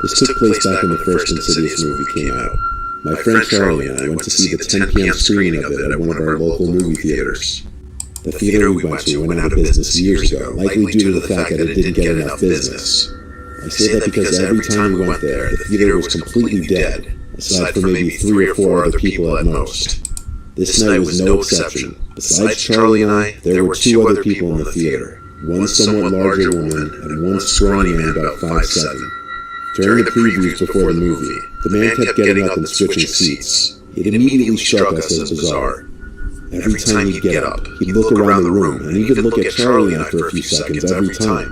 This took place back when the first Insidious movie came out. My friend Charlie and I went to see the 10 p.m. screening of it at one of our local movie theaters. The theater we went to went out of business years ago, likely due to the fact that it didn't get enough business. I say that because every time we went there, the theater was completely dead, aside from maybe 3 or 4 other people at most. This night was no exception. Besides Charlie and I, there were 2 other people in the theater, one somewhat larger woman and one scrawny man about 5'7". During the previews before the movie, the man kept getting up and switching seats. It immediately struck us as bizarre. Every time he'd get up, he'd look around the room and even look at Charlie and I for a few seconds every time.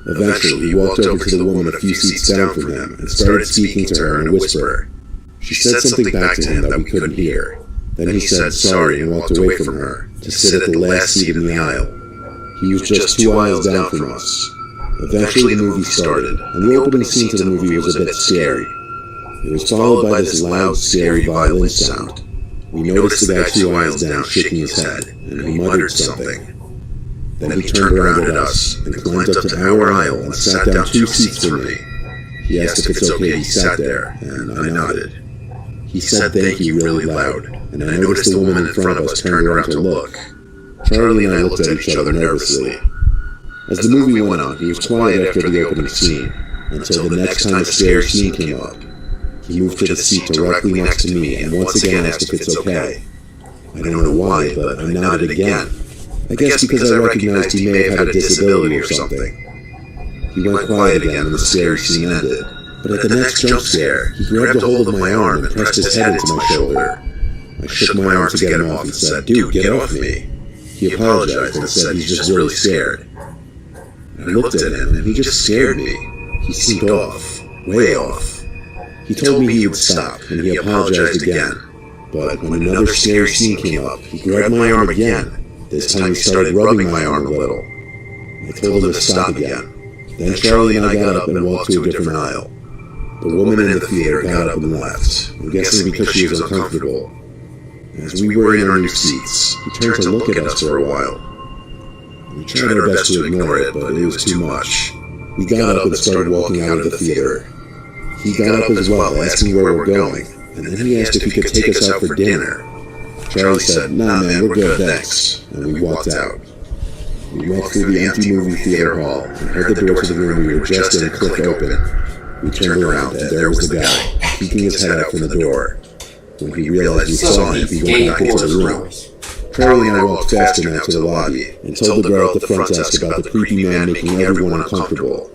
Eventually, he walked over to the woman a few seats down from him and started speaking to her in a whisper. She said something back to him that we couldn't hear. Then he said sorry and walked away from her to sit at the last seat in the aisle. He was just 2 aisles down from us. Eventually the movie started, and the opening scene to the movie was a bit scary. It was followed by this loud, scary violin sound. We noticed the guy 2 aisles down shaking his head, and he muttered something. Then he turned around at us, and climbed up to our aisle and sat down 2 seats from me. He asked if it's okay he sat there, and I nodded. He said thank you really loud, and I noticed the woman in front of us turned around to look. Charlie and I looked at each other nervously. As the movie went on, he was quiet after the opening scene, until the next time a scary scene came up. He moved to the seat directly next to me and once again asked if it's okay. I don't know why, but I nodded again. I guess because I recognized he may have had a disability or something. He went quiet again when the scary scene ended, but at the next jump scare, he grabbed a hold of my arm and pressed his head into my shoulder. I shook my arm to get him off and said, "Dude, get off me." He apologized and said he's just really scared. I looked at him, and he just scared me. He seemed off, way off. He told me he would stop, and he apologized again. But when another scary scene came up, he grabbed my arm again. This time he started rubbing my arm a little. I told him to stop again. Then Charlie and I got up and walked to a different aisle. The woman in the theater got up and left, I'm guessing because she was uncomfortable. As we were in our new seats, he turned to look at us for a while. We tried our best to ignore it, but it was too much. We got up and started walking out of the theater. He got up as well, asking where we're going, and then he asked if he could take us out for dinner. Charlie said, "Nah man, we're good, thanks," and we walked out. We walked through the empty movie theater hall, and heard the door to the room we were just in click open. We turned around, and there was the guy, peeking his head out from the door. When he realized we saw him, he went back into the room. Charlie and I walked faster now to the lobby, and told the girl at the front desk about the creepy man making everyone uncomfortable.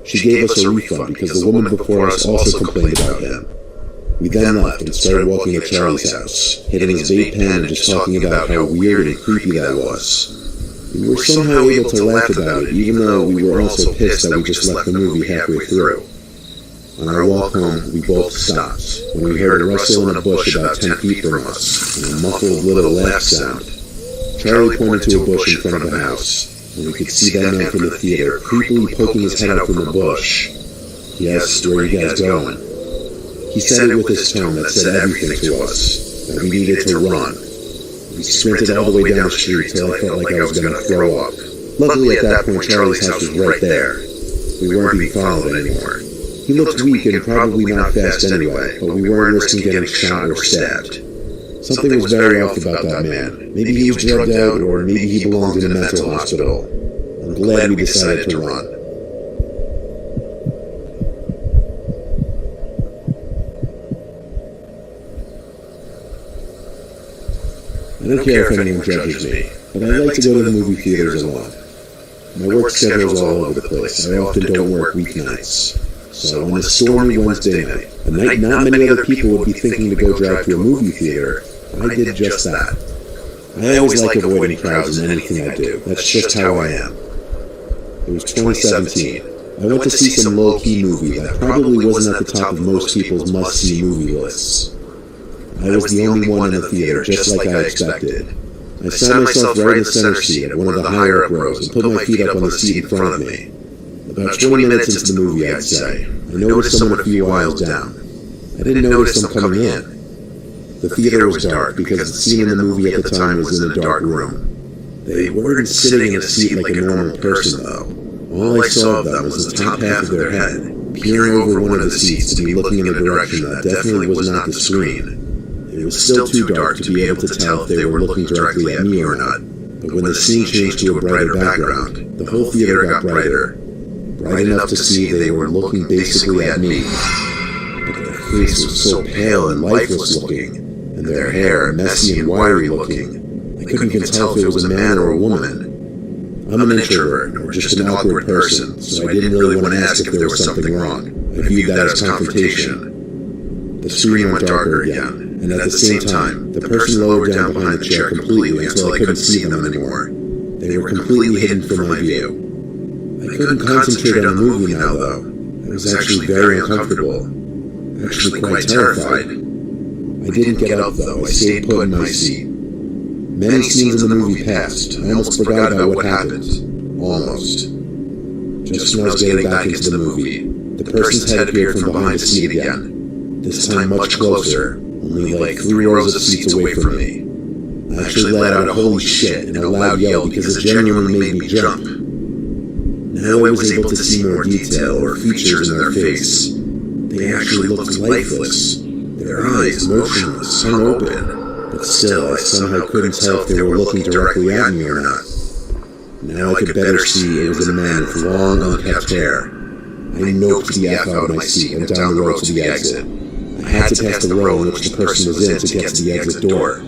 She gave us a refund because the woman before us also complained about him. We then left and started walking at Charlie's house, hitting his vape pen and just talking about how weird and creepy that was. We were somehow able to laugh about it, even though we were also pissed that we just left the movie halfway through. On our walk home, we both stopped, when we heard a rustle in a bush about 10 feet from us, and a muffled little laugh sound. Charlie pointed to a bush in front of the house, and we could see that man from the theater creepily poking his head out from the bush. He asked, "Where are you guys going?" He said it with this tone that said everything to us, that we needed to run. We sprinted all the way down the street till I felt like I was going to throw up. Luckily at that point Charlie's house was right there. We weren't being followed anymore. He looked weak and probably not fast anyway, but we weren't risking getting shot or stabbed. Something was very off about that man. Maybe he was drugged out, or maybe he belonged in a mental hospital. I'm glad we decided to run. I don't care if anyone judges me, but I like to go to the movie theaters a lot. My work schedule is all over the place. I often don't work weeknights. So on a stormy Wednesday night, a night not many other people would be thinking to go drive to a movie theater, I did just that. I always like avoiding crowds in anything I do. That's just how I am. It was 2017. I went to see some low-key movie that probably wasn't at the top of most people's must-see movie lists. I was the only one in the theater, just like I expected. I sat myself right in the center seat at one of the higher-up rows and put my feet up on the seat in front of me. About 20 minutes into the movie, I'd say, I noticed someone a few aisles down. I didn't notice them coming in. The theater was dark because the scene in the movie at the time was in a dark room. They weren't sitting in a seat like a normal person, though. All I saw of them was the top half of their head, peering over one of the seats to be looking in a direction that definitely was not the screen. It was still too dark to be able to tell if they were looking directly at me or not, but when the scene changed to a brighter background, the whole theater got brighter. Bright enough to see they were looking basically at me. But their face was so pale and lifeless looking, and their hair messy and wiry looking. I couldn't even tell if it was a man or a woman. I'm an introvert, or just an awkward person, so I didn't really want to ask if there was something wrong. I viewed that as confrontation. The screen went darker again, and at the same time, the person lowered down behind the chair completely until I couldn't see them anymore. They were completely hidden from my view. I couldn't concentrate on the movie now, though. I was actually very uncomfortable, actually quite terrified. I didn't get up, though. I stayed put in my seat. Many scenes in the movie passed. I almost forgot about what happened. Almost. Just when I was getting back into the movie, the person's head appeared from behind the seat again. This time much closer, only like 3 rows of seats away from me. I actually let out a holy shit and a loud yell because it genuinely made me jump. Now I was able to see more detail or features in their face. They actually looked lifeless. Their eyes motionless, hung open. But still, I somehow couldn't tell if they were looking directly at me or not. Now I could better see it was a man with long, unkempt hair. I noped the F out of my seat and down the road to the exit. I had to pass the row in which the person was in to get to the exit door.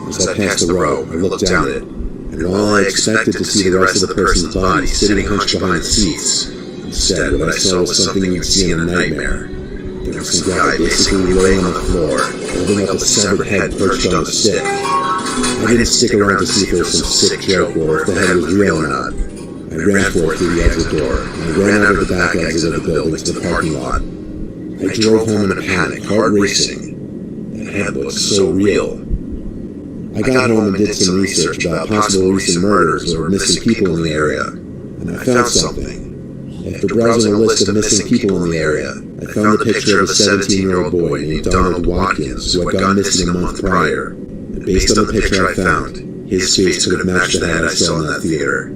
As I passed the row, I looked down it, and while I expected to see the rest of the person's body sitting hunched behind the seats, instead what I saw was something you'd see in a nightmare. There was some guy basically laying on the floor, holding up a severed head perched on a stick. I didn't stick around to see if there was some sick joke or if the head was real or not. I ran for it through the exit door, and I ran out of the back exit of the building to the parking lot. I drove home in a panic, heart racing. That head looked so real. I got home and did some research about possible recent murders or missing people in the area, and I found something. After browsing a list of missing people in the area, I found a picture of a 17-year-old boy named Donald Watkins who had gone missing a month prior. And based on the picture I found, his face could have matched the head I saw in that theater.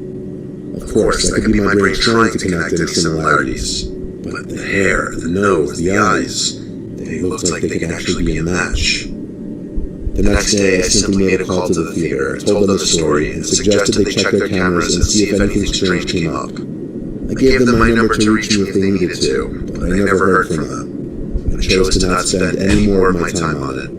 Of course, that could be my brain trying to connect any similarities. But the hair, the nose, the eyes, they looked like they could actually be a match. The next day, I simply made a call to the theater, told them the story, and suggested they check their cameras and see if anything strange came up. I gave them my number to reach me if they needed to, but I never heard from them. I chose to not spend any more of my time on it.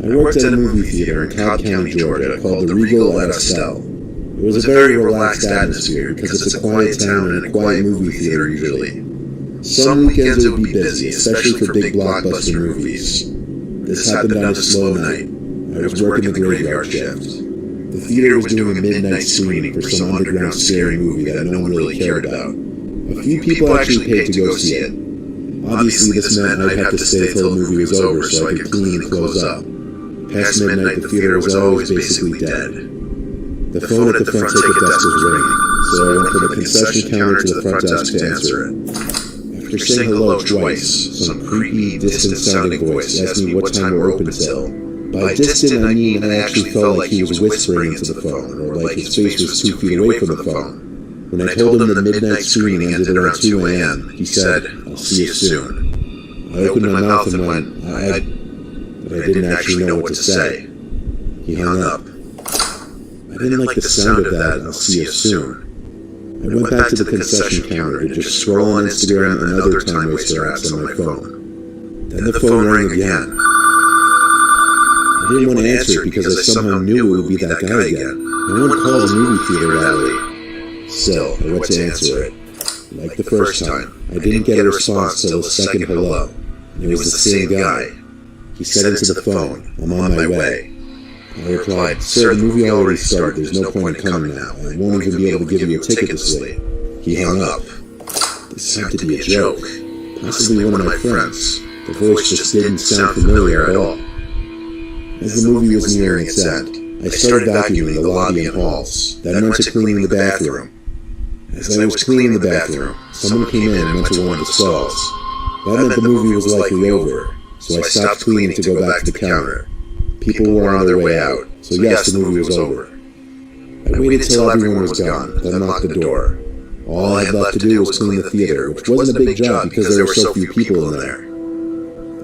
I worked at a movie theater in Cobb County, Georgia, called the Regal at Estelle. It was a very relaxed atmosphere because it's a quiet town and a quiet movie theater usually. Some weekends it would be busy, especially for big blockbuster movies. This happened on a slow night. I was working the graveyard shift. The theater was doing a midnight screening for some underground scary movie that no one really cared about. A few people actually paid to go see it. Obviously this meant I'd have to stay till the movie was over so I could clean and close up. Past midnight, the theater was always basically dead. The phone at the front ticket desk was ringing, so I went from the concession counter to the front desk to answer it. After saying hello twice, some creepy, distant-sounding voice asked me what time we're open till. By distant, I mean I actually felt like he was whispering into the phone, or like his face was 2 feet away from the phone. When I told him the midnight screening ended around 2 a.m., he said, "I'll see you soon." I opened my mouth and went, but I didn't actually know what to say. He hung up. I didn't like the sound of that, "I'll see you soon." I went back to the concession counter to just scroll on Instagram and other time waster apps on my phone. Then the phone rang again. I didn't want to answer it because I somehow knew it would be that guy again. No one calls a movie theater that late. Still, I went to answer it. Like the first time, I didn't get a response till the second hello, and it was the same guy. He said into the phone, "I'm on my way." I replied, "Sir, the movie already started. There's no point in coming now. I won't even be able to give you a ticket this late." He hung up. This had to be a joke. Possibly one of my friends. The voice just didn't sound familiar at all. As the movie was nearing its end, I started vacuuming the lobby and halls, then went to cleaning the bathroom. As I was cleaning the bathroom, someone came in and went to one of the stalls. That meant the movie was likely over. so I stopped cleaning to go back to the counter. People were on their way out, so yes, the movie was over. I waited till everyone was gone, then locked the door. All I had left to do was clean the theater, which wasn't a big job because there were so few people in there.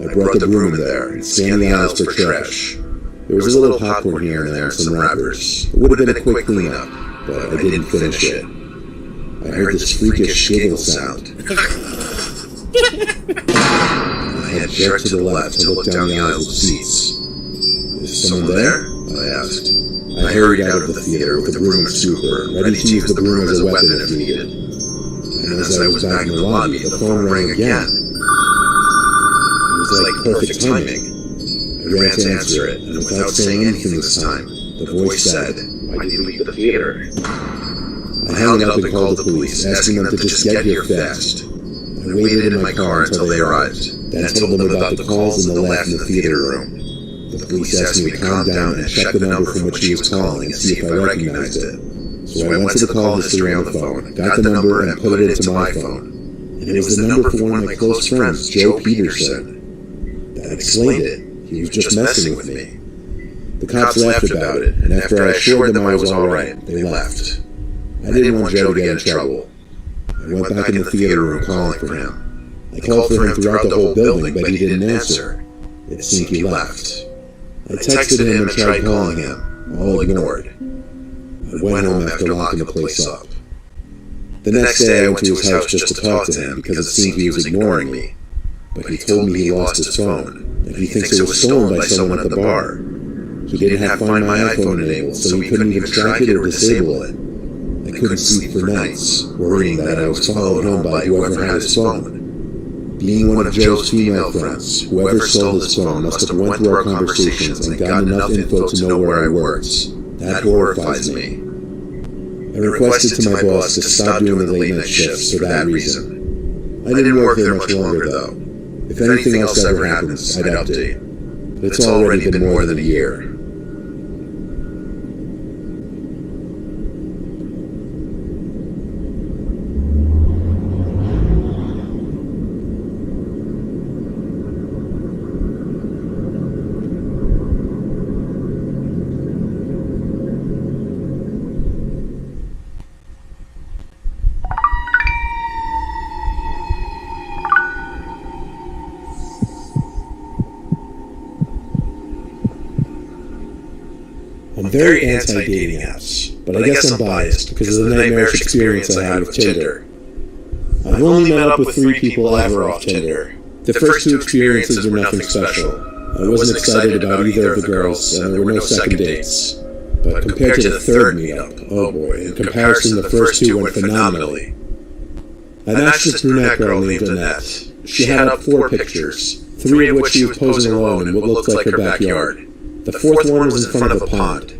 I brought the broom in there and scanned the aisles for trash. There was a little popcorn here and there and some wrappers. It would have been a quick cleanup, but I didn't finish it. I heard this freakish giggle sound. I had jerked to the left to look down the aisles of seats. Is someone there? I asked. I hurried out of the theater with the broom and scooper, ready to use the broom as a weapon if needed. And as I was back in the lobby, the phone rang again. It was like perfect timing. I ran to answer it, and without saying anything this time, the voice said, "Why did you leave the theater?" I hung up and called the police, asking them to just get here fast. I waited in my car until they arrived, then told them about the calls and the laugh in the theater room. The police asked me to calm down and check the number from which he was calling and see if I recognized it. So I went to the call history on the phone, got the number, and put it into my phone. And it was the number for one of my close friends, Joe Peterson. That explained it. He was just messing with me. The cops laughed about it, and after I assured them I was alright, they left. I didn't want Joe to get in trouble. I went back in the theater room calling for him. I called for him throughout the whole building, but he didn't answer. It seemed he left. I texted him and tried calling him, all ignored. I went home after locking the place up. The next day I went to his house just to talk to him because it seemed he was ignoring me. But he told me he lost his phone, and he thinks it was stolen by someone at the bar. He didn't have Find My iPhone enabled, so he couldn't even track it or disable it. I couldn't sleep for nights, worrying that I was followed home by whoever had his phone. Being one of Joe's female friends, whoever stole his phone must have went through our conversations and gotten enough info to know where I worked. That horrifies me. I requested to my boss to stop doing the late night shifts for that reason. I didn't work there much longer though. If anything else ever happens, I'd update. But it's already been more than a year. I'm very anti-dating apps, but I guess I'm biased because of the nightmarish experience I had with Tinder. I've only met up with 3 people ever off Tinder. The first 2 experiences were nothing special. I wasn't excited about either of the girls, and there were no second dates. But compared to the third meetup, oh boy, in comparison the first 2 went phenomenally. I matched this brunette girl named Annette. She had up 4 pictures, 3 of which she was posing alone in what looked like her backyard. The 4th one was in front of a pond.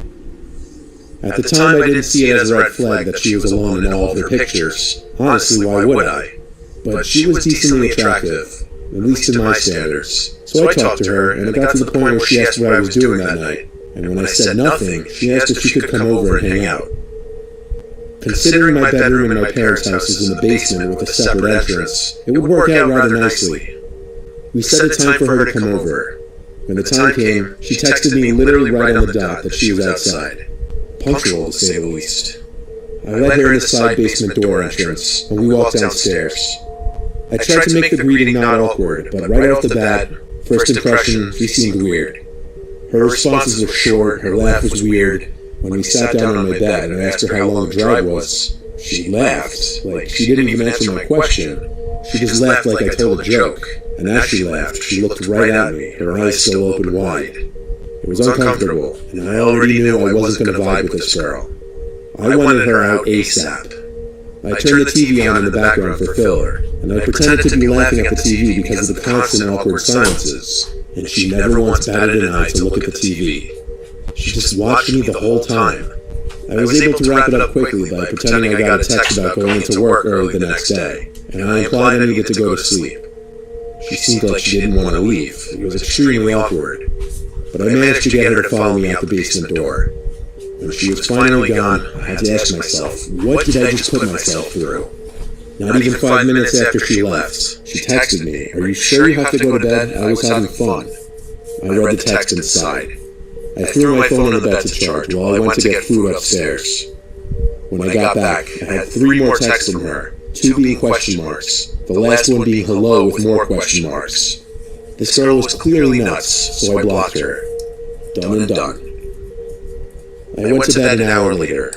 At the time, I didn't see it as a red flag that she was alone in all of her pictures. Honestly, why would I? But she was decently attractive, at least to my standards. So I talked to her, and it got to the point where she asked what I was doing that night. And when I said nothing, she asked if she could come over and hang out. Considering my bedroom in my parents' house is in the basement with a separate entrance, it would work out rather nicely. We set a time for her to come over. When the time came, she texted me literally right on the dot that she was outside. Punctual, to say the least. I led her in the side basement door entrance, and we walked downstairs. I tried to make the greeting not awkward, but right off the bat, first impression, she seemed weird. Her responses were short, her laugh was weird. When we sat down on my bed and I asked her how long the drive was, she laughed, like she didn't even answer my question. She just laughed like I told a joke. And as she laughed, she looked right at me, her eyes still open wide. It was uncomfortable, and I already knew I wasn't going to vibe with this girl. I wanted her out ASAP. I turned the TV on in the background for filler, and I pretended to be laughing at the TV because of the constant awkward silences, and she never once batted an eye to look at the TV. She just watched me the whole time. I was able to wrap it up quickly by pretending I got a text about going into work early the next day, and I implied I needed to go to sleep. She seemed like she didn't want to leave. It was extremely awkward. But I managed to get her to follow me out the basement door. When she was finally gone, I had to ask myself, what did I just put myself through? Not even 5 minutes after she left, she texted me, "Are you sure you have to go to bed? I was having fun." I read the text and sighed. I threw my phone on the bed to charge while I went to get food upstairs. When I got back, I had 3 more texts from her, 2 being question marks, the last one being hello with more question marks. This girl was clearly nuts, so I blocked her. Done and done. I went to bed an hour later.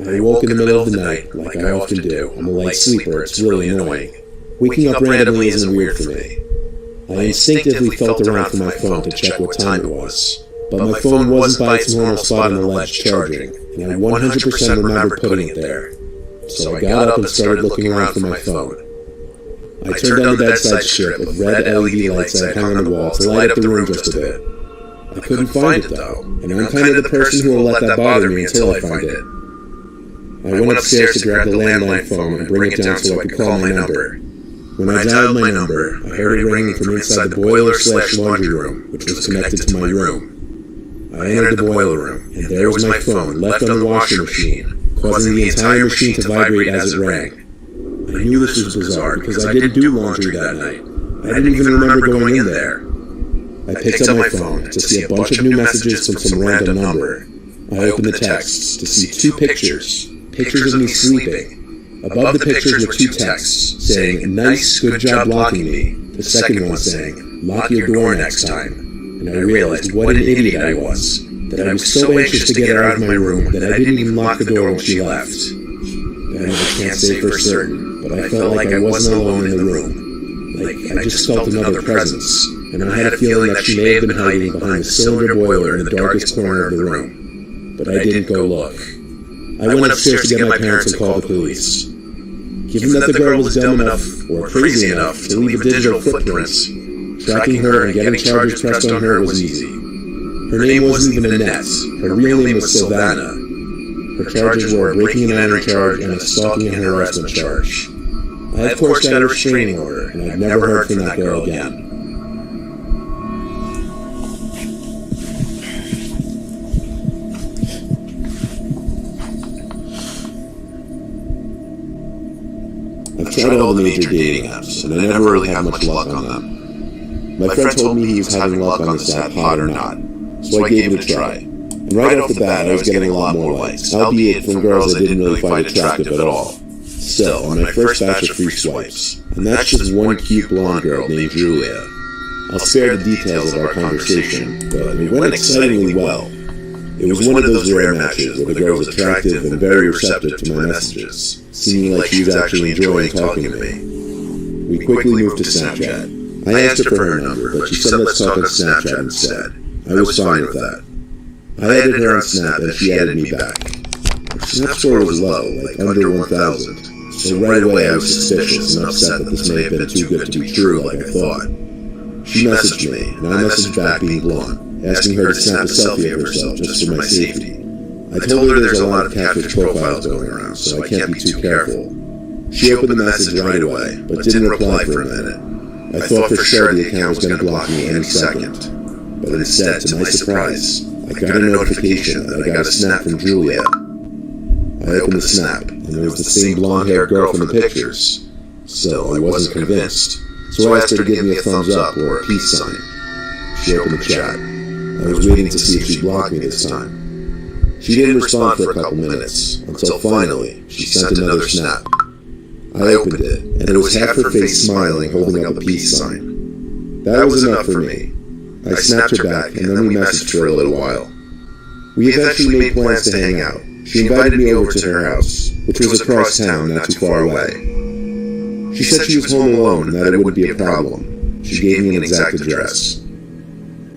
I woke in the middle of the night, like I often do. I'm a light sleeper, it's really annoying. Waking up randomly isn't weird for me. I instinctively felt around for my phone to check what time it was, but my phone wasn't by its normal spot on the ledge charging, and I 100% remembered putting it there. So I got up and started looking around for my phone. I turned on the bedside strip with red LED lights I hung on the wall to light up the room just a bit. I couldn't find it though, and I'm kind of the person who will let that bother me until I find it. I went upstairs to grab the landline phone and bring it down so I could call my number. When I dialed my number, I heard it ringing from inside the boiler/laundry room, which was connected to my room. I entered the boiler room, and there was my phone left on the washing machine, causing the entire machine to vibrate as it rang. I knew this was bizarre because I didn't do laundry that night. I didn't even remember going in there. I picked up my phone to see a bunch of new messages from some random number. I opened the texts to see 2 pictures of me sleeping. Above the pictures were 2 texts saying, "Nice, good job blocking me." The second one saying, "Lock your door next time." And I realized what an idiot I was, that I was so anxious to get her out of my room that I didn't even lock the door when she left. And I can't say for certain, but I felt like I wasn't alone in the room. Like I just felt another presence, and I had a feeling that she may have been hiding behind the cylinder boiler in the darkest corner of the room. But I didn't go look. I went upstairs to get my parents and call the police. Given that the girl was dumb enough, or crazy enough, to leave a digital footprint, tracking her and getting charges pressed on her was easy. Her name wasn't even Annette. Her real name was Sylvana. Her charges were a breaking and entering charge and a stalking and harassment charge. I of course got a restraining order, and I've never heard from that girl again. I've tried all the major dating apps, and I never really have much luck on them. My friend told me he was having luck on this app, hot or not, so I gave it a try. And right off the bat, I was getting a lot more likes, albeit from girls I didn't really find attractive at all. Still, on my first batch of free swipes, and that's just one cute blonde girl named Julia. I'll spare the details of our conversation, but it went excitingly well. It was one of those rare matches where the girl was attractive and very receptive to my messages, seeming like she was actually enjoying talking to me. We quickly moved to Snapchat. I asked her for her number, but she said let's talk on Snapchat instead. I was fine with that. I added her on Snap and she added me back. Her Snap score was low, like under 1,000, so right away I was suspicious and upset that this may have been too good to be true like I thought. She messaged me, and I messaged back being blunt, asking her to snap a selfie of herself just for my safety. I told her there's a lot of catfish profiles going around, so I can't be too careful. She opened the message right away, but didn't reply for a minute. I thought for sure the account was going to block me any second, but instead, to my surprise, I got a notification that I got a snap from Julia. I opened the snap, and it was the same blonde-haired girl from the pictures. Still, I wasn't convinced, so I asked her to give me a thumbs up or a peace sign. She opened the chat. I was waiting to see if she'd block me this time. She didn't respond for a couple minutes, until finally, she sent another snap. I opened it, and it was half her face smiling, holding up a peace sign. That was enough for me. I snapped her back, and then we messaged for a little while. We eventually made plans to hang out. She invited me over to her house, which was across town, not too far away. She said she was home alone and that it wouldn't be a problem. She gave me an exact address.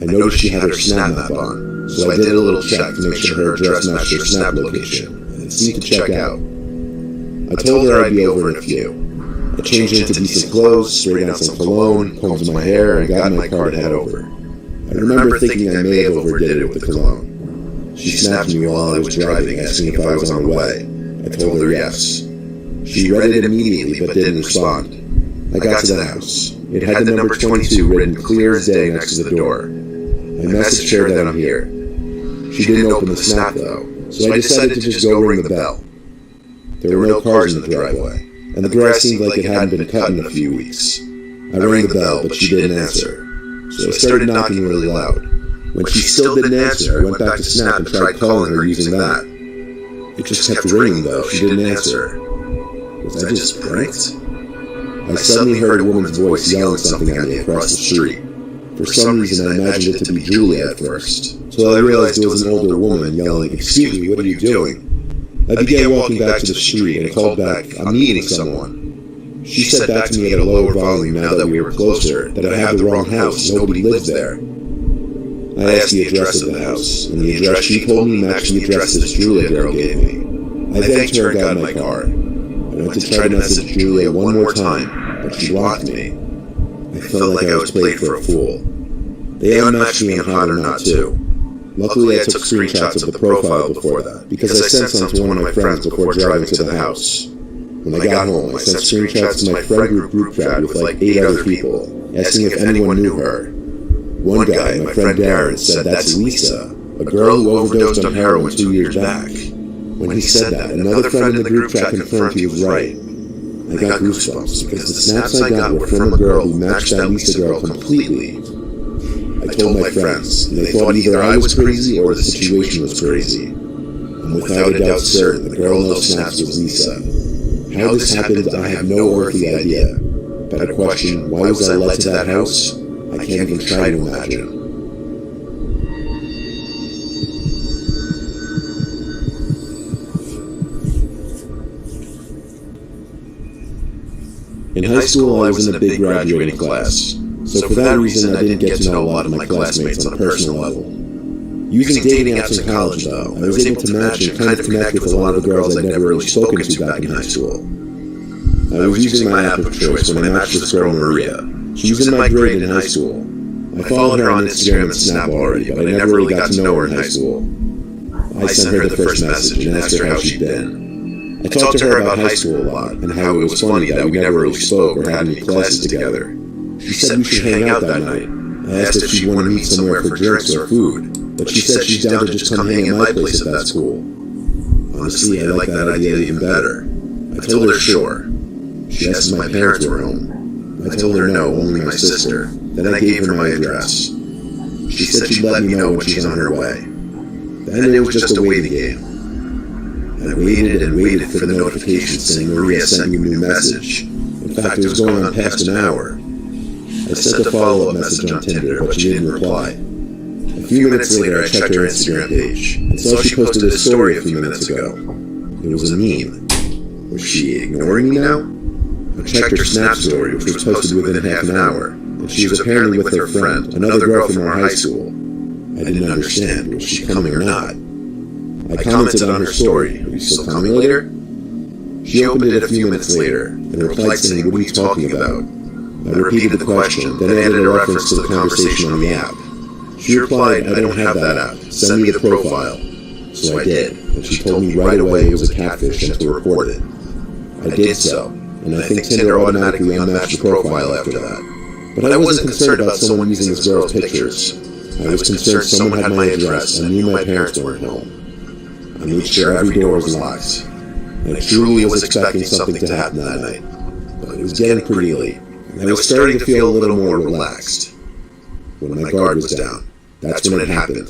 I noticed she had her Snap map on, so I did a little check to make sure her address matched her Snap location, and it seemed to check out. I told her I'd be over in a few. I changed into decent clothes, sprayed on some cologne, combed my hair, and got in my car to head over. I remember thinking I may have overdid it with the cologne. She snapped me while I was driving, asking if I was on the way. I told her yes. She read it immediately, but didn't respond. I got to the house. It had the number 22 written clear as day next to the door. I messaged her that I'm here. She didn't open the Snap though, so I decided to just go ring the bell. There were no cars in the driveway, and the grass seemed like it hadn't been cut in a few weeks. I rang the bell, but she didn't answer, so I started knocking really loud. When she still didn't answer, I went back to Snap and tried calling her using that. It just kept ringing though, she didn't answer. Was I just pranked? I suddenly heard a woman's voice yelling something at me across the street. For some reason I imagined it to be Julia at first, so I realized it was an older woman yelling, "Excuse me, what are you doing?" I began walking back to the street and called back, "I'm meeting someone." She said back to me at a lower volume now that we were closer, that I had the wrong house, nobody lives there. I asked the address of the house, and the address she told me matched the address this Julia girl gave me. I thanked her and got in my car. I went to try to message Julia one more time, but she blocked me. I felt like I was played for a fool. They unmatched me on Hot or Not too. Luckily I took screenshots of the profile before that, because I sent some to one of my friends before driving to the house. When I got home, I sent screenshots to my friend group chat with like 8 other people, asking if anyone knew her. One guy, my friend Darren, said that's Lisa, a girl who overdosed on heroin 2 years back. When he said that, another friend in the group chat confirmed he was right. I got goosebumps because the snaps I got were from a girl who matched that Lisa girl completely. I told my friends, and they thought either I was crazy or the situation was crazy. I'm without a doubt certain the girl no snaps was Lisa. How this happened, I have no earthly idea. But I question, why was I led to that house? I can't even try to imagine. In high school, I was in a big graduating class, so for that reason I didn't get to know a lot of my classmates on a personal level. Using dating apps in college, though, I was able to match and kind of connect with a lot of the girls I'd never really spoken to back in high school. I was using my app of choice when I matched this girl, Maria. She was in my grade in high school. I followed her on Instagram and Snap already, but I never really got to know her in high school. I sent her the first message and asked her how she'd been. I talked to her about high school a lot, and how it was funny that we never really spoke or had any classes together. She said we should hang out that night. I asked if she'd want to meet somewhere for drinks or food, but she said she's down to just come hang at my place if that's cool. Honestly, I like that idea even better. I told her sure. She asked if my parents were home. I told her no, only my sister. Then I gave her my address. She said she'd let me know when she's on her way. Then it was just a waiting game. I waited and waited for the notification saying Maria sent me a new message. In fact, it was going on past an hour. I sent a follow-up message on Tinder, but she didn't reply. A few minutes later, I checked her Instagram page, and saw she posted a story a few minutes ago. It was a meme. Was she ignoring me now? I checked her Snap story, which was posted within half an hour, and she was apparently with her friend, another girl from our high school. I didn't understand, was she coming or not? I commented on her story, "Are you still coming later?" She opened it a few minutes later, and replied saying, "What are you talking about?" I repeated the question, then added a reference to the conversation on the app. She replied, "I don't have that app, send me the profile." So I did, and she told me right away it was a catfish and to report it. I did so, and I think Tinder automatically unmatched the profile after that. But I wasn't concerned about someone using this girl's pictures. I was concerned someone had my address and knew my parents weren't home. I made sure every door was locked. I truly was expecting something to happen that night, but it was getting pretty late, and I was starting to feel a little more relaxed. When my guard was down, that's when it happened.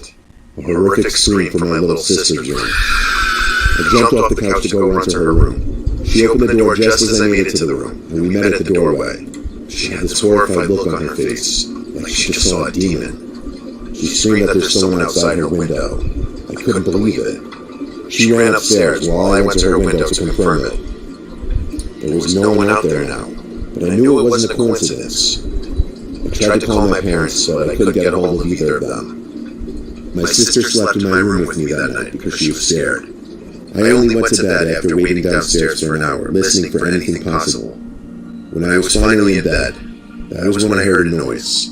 A horrific scream from my little sister's room. I jumped off the couch to go run to her room. She opened the door just as I made it to the room, and we met at the doorway. She had this horrified look on her face, like she just saw a demon. She screamed that there's someone outside her window. I couldn't believe it. She ran upstairs while I went to her window to confirm it. There was no one out there now, but I knew it wasn't a coincidence. I tried to call my parents, but I couldn't get a hold of either of them. My sister slept in my room with me that night because she was scared. I only went to bed after waiting downstairs for an hour, listening for anything possible. When I was finally in bed, that was when I heard a noise.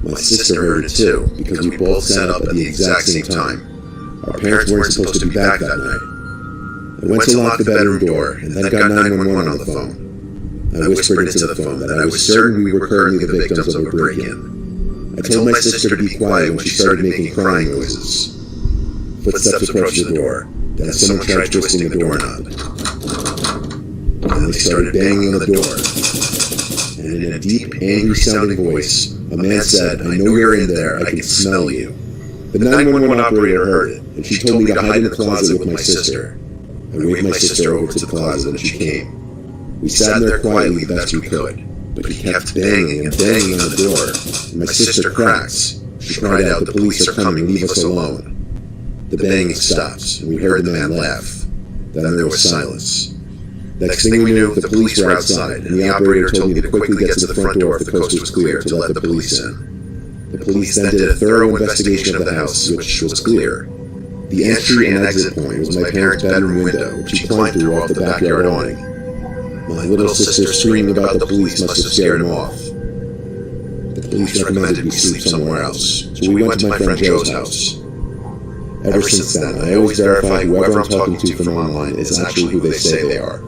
My sister heard it too, because we both sat up at the exact same time. Our parents weren't supposed to be back that night. I went to lock the bedroom door, and then got 911 on the phone. I whispered into the phone that I was certain we were currently the victims of a break-in. I told my sister to be quiet when she started making crying noises. Footsteps approached the door, then someone tried twisting the doorknob. and they started banging on the door. And in a deep, angry-sounding voice, a man said, "I know you're in there, I can smell you." The 911 operator heard it, and she told me to hide in the closet with my sister. I waved my sister over to the closet, and she came. We sat in there quietly the best we could, but he kept banging and banging on the door, and my sister cracked. She cried out, "The police are coming, leave us alone." The banging stopped, and we heard the man laugh. Then there was silence. Next thing we knew, the police were outside, and the operator told me to quickly get to the front door if the coast was clear to let the police in. The police then did a thorough investigation of the house, which was clear. The entry and exit point was my parents' bedroom window, which he climbed through off the backyard awning. My little sister screaming about the police must have scared him off. The police recommended we sleep somewhere else, so we went to my friend Joe's house. Ever since then, I always verify whoever I'm talking to from online is actually who they say they are.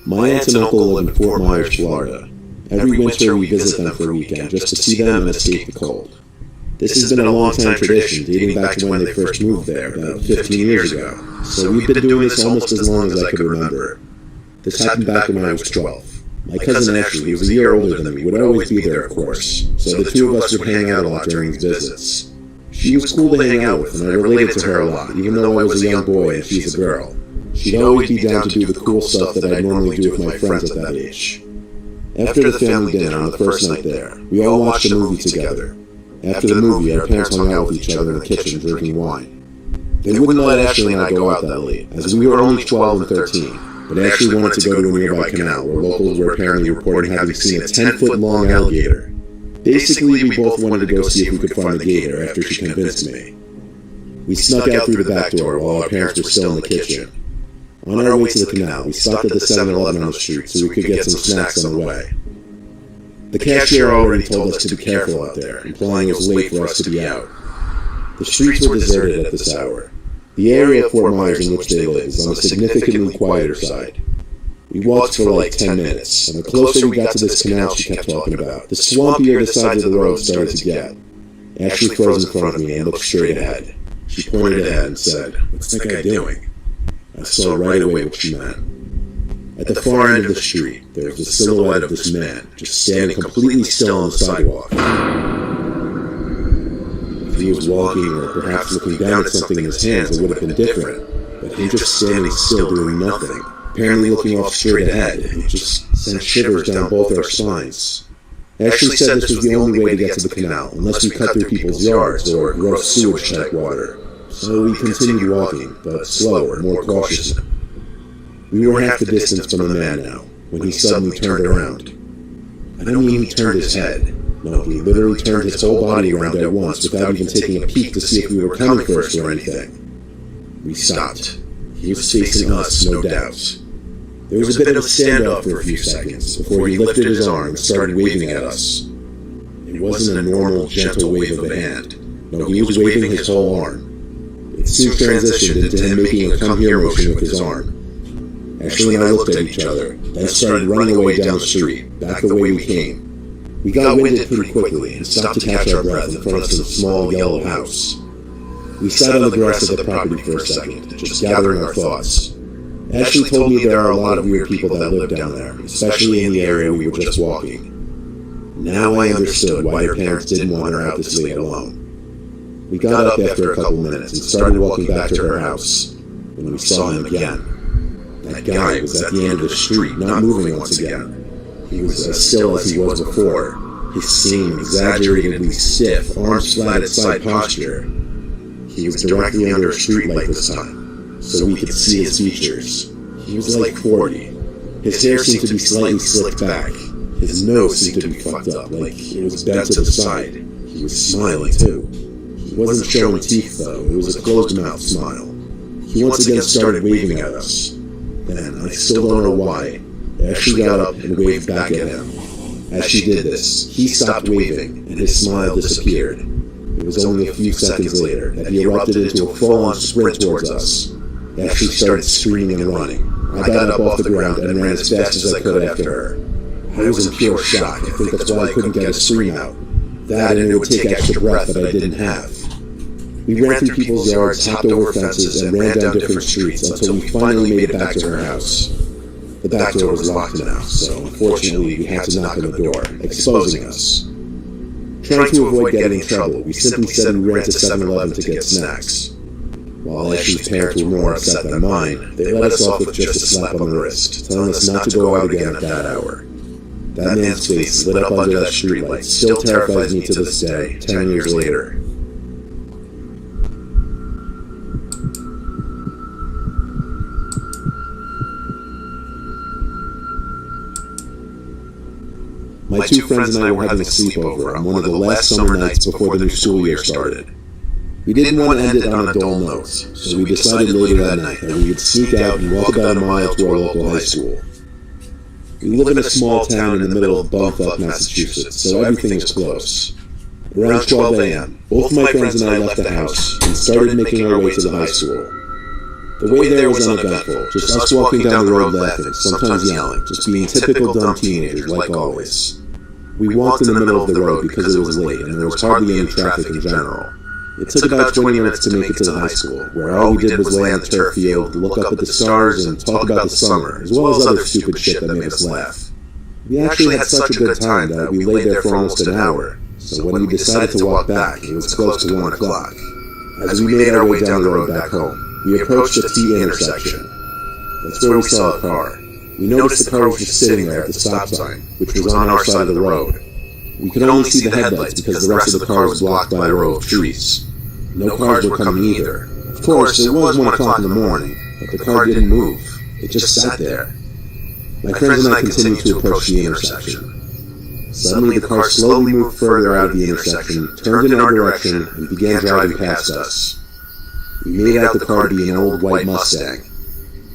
My aunt and uncle live in Fort Myers, Florida. Every winter we visit them for a weekend just to see them and escape the cold. This has been a long-time tradition, dating back to when they first moved there, about 15 years ago, so we've been doing this almost as long as I could remember. This happened back when I was 12. My cousin Ashley, who was a year older than me, would always be there, of course, so the two of us would hang out a lot during these visits. She was cool to hang out with, and I related to her a lot, even though I was a young boy and she's a girl. She'd always be down to do the cool stuff that I'd normally do with my friends at that age. After the family dinner on the first night there, we all watched a movie together. After the movie, our parents hung out with each other in the kitchen drinking wine. They wouldn't let Ashley and I go out that late, as we were only 12 and 13, but Ashley wanted to go to a nearby canal where locals were apparently reporting having seen a 10-foot-long alligator. Basically, we both wanted to go see if we could find the gator after she convinced me. We snuck out through the back door while our parents were still in the kitchen. On our way to the canal, we stopped at the 7-Eleven on the street so we could get some snacks on the way. The cashier already told us to be careful out there, implying it was late for us to be out. The streets were deserted at this hour. The area of Fort Myers in which they live is on the significantly quieter side. We walked for like 10 minutes, and the closer we got to this canal she kept talking about, the swampier the sides of the road started to get. Ashley froze in front of me and looked straight ahead. She pointed ahead and said, "What's that guy doing?" I saw right away what she meant. At the far end of the street, there was the silhouette of this man, just standing completely still on the sidewalk. If he was walking or perhaps looking down at something in his hands, it would have been different, but him just standing still doing nothing, apparently looking off straight ahead, it just sent shivers down both our spines. Ashley said this was the only way to get to the canal, unless we cut through people's yards or gross sewage-type water. So we continued walking, but slower, more cautiously. We were half the distance from the man now, when he suddenly turned around. I don't mean he turned his head. No, he literally turned his whole body around at once without even taking a peek to see if we were coming for us or anything. We stopped. He was facing us, no doubt. There was a bit of a standoff for a few seconds before he lifted his arm and started waving at us. It wasn't a normal, gentle wave of a hand. No, he was waving his whole arm. It soon transitioned into him making a come here motion with his arm. Ashley and I looked at each other, then started running away down the street, back the way we came. We got winded pretty quickly and stopped to catch our breath in front of some small yellow house. We sat on the grass of the property for a second, just gathering our thoughts. Ashley told me there are a lot of weird people that live down there, especially in the area we were just walking. Now I understood why her parents didn't want her out this late alone. We got up after a couple minutes and started walking back to her house, when we saw him again. That guy was at the end of the street, not moving once again. He was as still as he was before, his same exaggeratedly stiff, arms-flatted side posture. He was directly under a streetlight this time, so we could see his features. He was like 40. His hair seemed to be slightly slicked back. His nose seemed to be fucked up, like it was bent to the side. He was smiling too. He He wasn't showing teeth, though. It was a closed-mouth smile. He once again started waving at us. Then, I still don't know why, Ashley got up and waved back at him. As she did this, he stopped waving, and his smile disappeared. It was only a few seconds later that he erupted into a full-on sprint towards us. Ashley started screaming and running. I got up off the ground and ran as fast as I could after her. I was in pure shock. I think that's why I couldn't get a scream out. That and it would take extra breath that I didn't have. We ran through people's yards, hopped over fences, and ran down different streets until we finally made it back to her house. The back door was locked now, so unfortunately we had to knock on the door, exposing us. Trying to avoid getting in trouble, we simply said we ran to 7-Eleven to get snacks. While Ashley's parents were more upset than mine, they let us off with just a slap on the wrist, telling us not to go out again at that hour. That man's face lit up under that streetlight still terrifies me to this day, 10 years later. My two friends and I were having a sleepover on one of the last summer nights before the new school year started. We didn't want to end it on a dull note, so we decided later that night that we would sneak out and walk about a mile to our local high school. We live in a small town in the middle of Bumfuck, Massachusetts, so everything was close. Around 12 a.m., both my friends and I left the house and started making our way to the high school. The way there was uneventful, just us walking down the road laughing, sometimes yelling, just being typical dumb teenagers like always. We walked in the middle of the road because it was late and there was hardly any traffic in general. It took about 20 minutes to make it to the high school, where all we did was lay on the turf field, look up at the stars, and talk about the summer, as well as other stupid shit that made us laugh. We actually had such a good time that we laid there for almost an hour, so when we decided to walk back, it was close to 1 o'clock. As we made our way down the road back home, we approached a T intersection. That's where we saw a car. We noticed the car was just sitting there at the stop sign, which was on our side of the road. We could only see the headlights because the rest of the car was blocked by a row of trees. No cars were coming either. Of course, it was 1 o'clock in the morning, but the car didn't move. It just sat there. My friends and I continued to approach the intersection. Suddenly, the car slowly moved further out of the intersection, turned in our direction, and began driving past us. We made out the car to be an old white Mustang.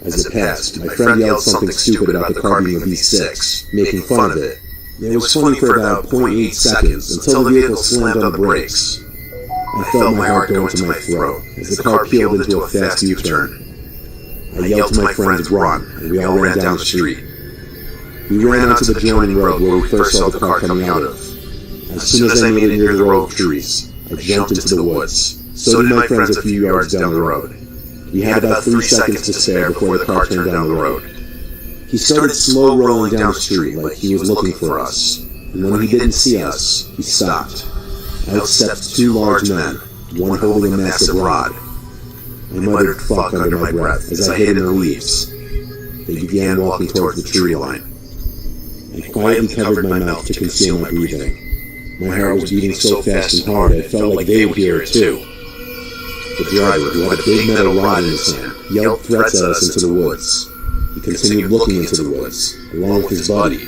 As it passed, my friend yelled something stupid about the car being a V6, making fun of it. It was funny for about 0.8 seconds until the vehicle slammed on the brakes. I felt my heart go into my throat as the car peeled into a fast U-turn. I yelled to my friends, "Run," and we all ran down the street. We ran onto the adjoining road where we first saw the car coming out of. As soon as I made it near the row of trees, I jumped into the woods. So did my friends a few yards down the road. We had about 3 seconds to spare before the car turned down the road. He started slow rolling down the street like he was looking for us, and when he didn't see us, he stopped. Out stepped 2 large men, one holding a massive rod. I muttered "fuck" under my breath as I hid in the leaves. They began walking towards the tree line. I quietly covered my mouth to conceal my breathing. My heart was beating so fast and hard I felt like they would hear it too. The driver, who had a big metal rod in his hand, yelled threats at us into the woods. He continued looking into the woods, along with his buddy.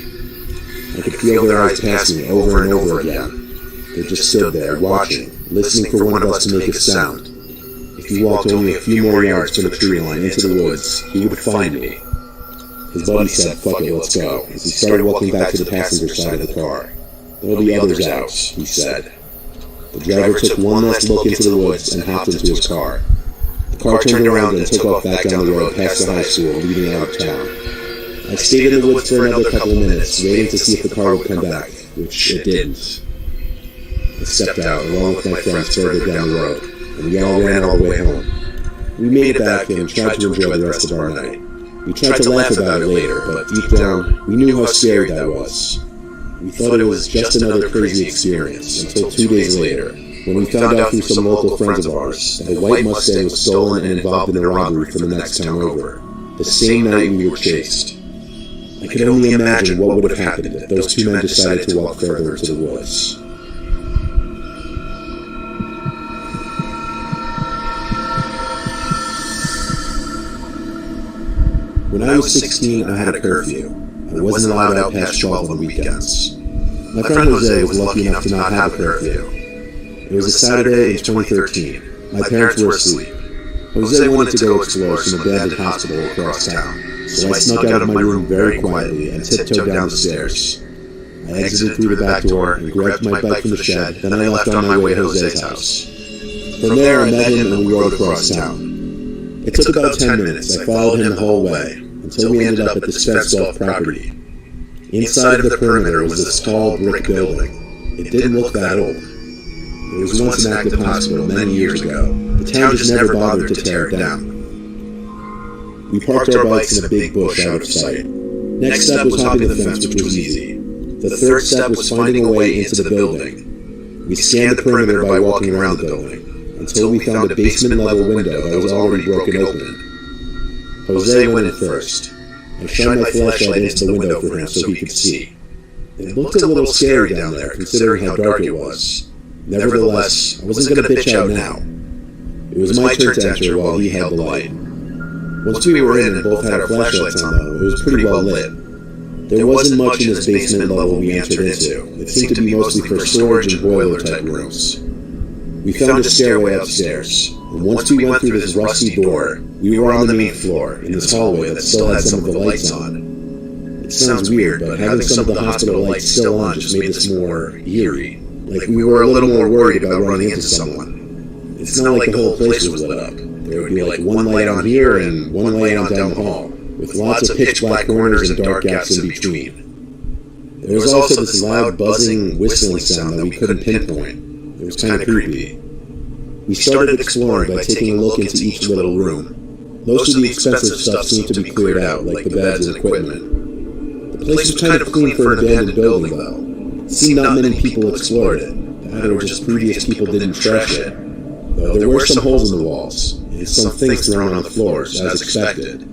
I could feel their eyes pass me over and over again. They just stood there, watching, listening for one of us to make a sound. If he walked only a few more yards from the tree line into the woods, he would find me. His buddy said, "Fuck it, let's go," as he started walking back to the passenger side of the car. "There'll be others out," he said. The driver took one last look into the woods and hopped into his car. The car turned around and took off back down the road past the high school, leading out of town. I stayed in the woods for another couple of minutes, waiting to see if the car would come back, which it didn't. I stepped out, along with my friends further down the road, and we all ran all the way home. We made it back and tried to enjoy the rest of our night. We tried to laugh about it later, but deep down, we knew how scary that was. We thought it was just another crazy experience, until 2 days later, when we found out through some local friends of ours that a white Mustang was stolen and involved in a robbery from the next town over, the same night we were chased. I could only imagine what would have happened if those 2 men decided to walk further into the woods. When I was 16, I had a curfew. I wasn't allowed out past 12 on weekends. My friend Jose was lucky enough to not have a curfew. It was a Saturday in 2013. My parents were asleep. Jose wanted to go explore some abandoned hospital across town, so I snuck out of my room very quietly and tiptoed down the stairs. I exited through the back door and grabbed my bike from the shed, then I left on my way to Jose's house. From there, I met him and we rode across town. It took about 10 minutes. I followed him the whole way, until we ended up at this fenced-off property. Inside of the perimeter was this tall brick building. It didn't look that old. It was once an active hospital many years ago. The town just never bothered to tear it down. We parked our bikes in a big bush out of sight. Next step was hopping the fence, which was easy. The third step was finding a way into the building. We scanned the perimeter by walking around the building, until we found a basement-level window that was already broken open. Jose went in first. I shined my flashlight into the window for him so he could see. It looked a little scary down there, considering how dark it was. Nevertheless, I wasn't going to bitch out now. It was my turn to enter while he held the light. Once we were in and both had our flashlights on, though, it was pretty well lit. There wasn't much in this basement level we entered into. It seemed to be mostly for storage and boiler-type rooms. We found a stairway upstairs, and once we went through this rusty door, we were on the main floor, in this hallway that still had some of the lights on. It sounds weird, but having some of the hospital lights still on just made this more eerie. Like we were a little more worried about running into someone. It's not like the whole place was lit up. There would be like one light on here and one light on down the hall, with lots of pitch-black corners and dark gaps in between. There was also this loud buzzing, whistling sound that we couldn't pinpoint. It was kind of creepy. We started exploring by taking a look into each little room. Most of the expensive stuff seemed to be cleared out, like the beds and equipment. The place was kind of clean for an abandoned building, though. It seemed not many people explored it, that or just previous people didn't trash it. Though there were some holes in the walls, and some things thrown on the floors, as expected.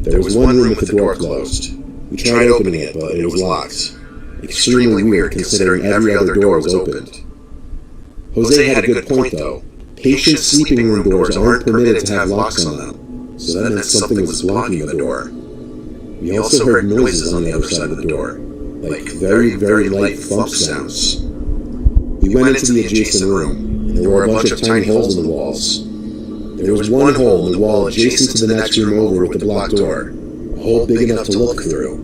There was one room with the door closed. We tried opening it, but it was locked. Extremely weird, considering every other door was opened. Jose had a good point, though. Patient sleeping room doors aren't permitted to have locks on them, so that meant something was blocking the door. We also heard noises on the other side of the door, like very, very light thump sounds. We went into the adjacent room, and there were a bunch of tiny holes in the walls. There was one hole in the wall adjacent to the next room over with the blocked door, a hole big enough to look through.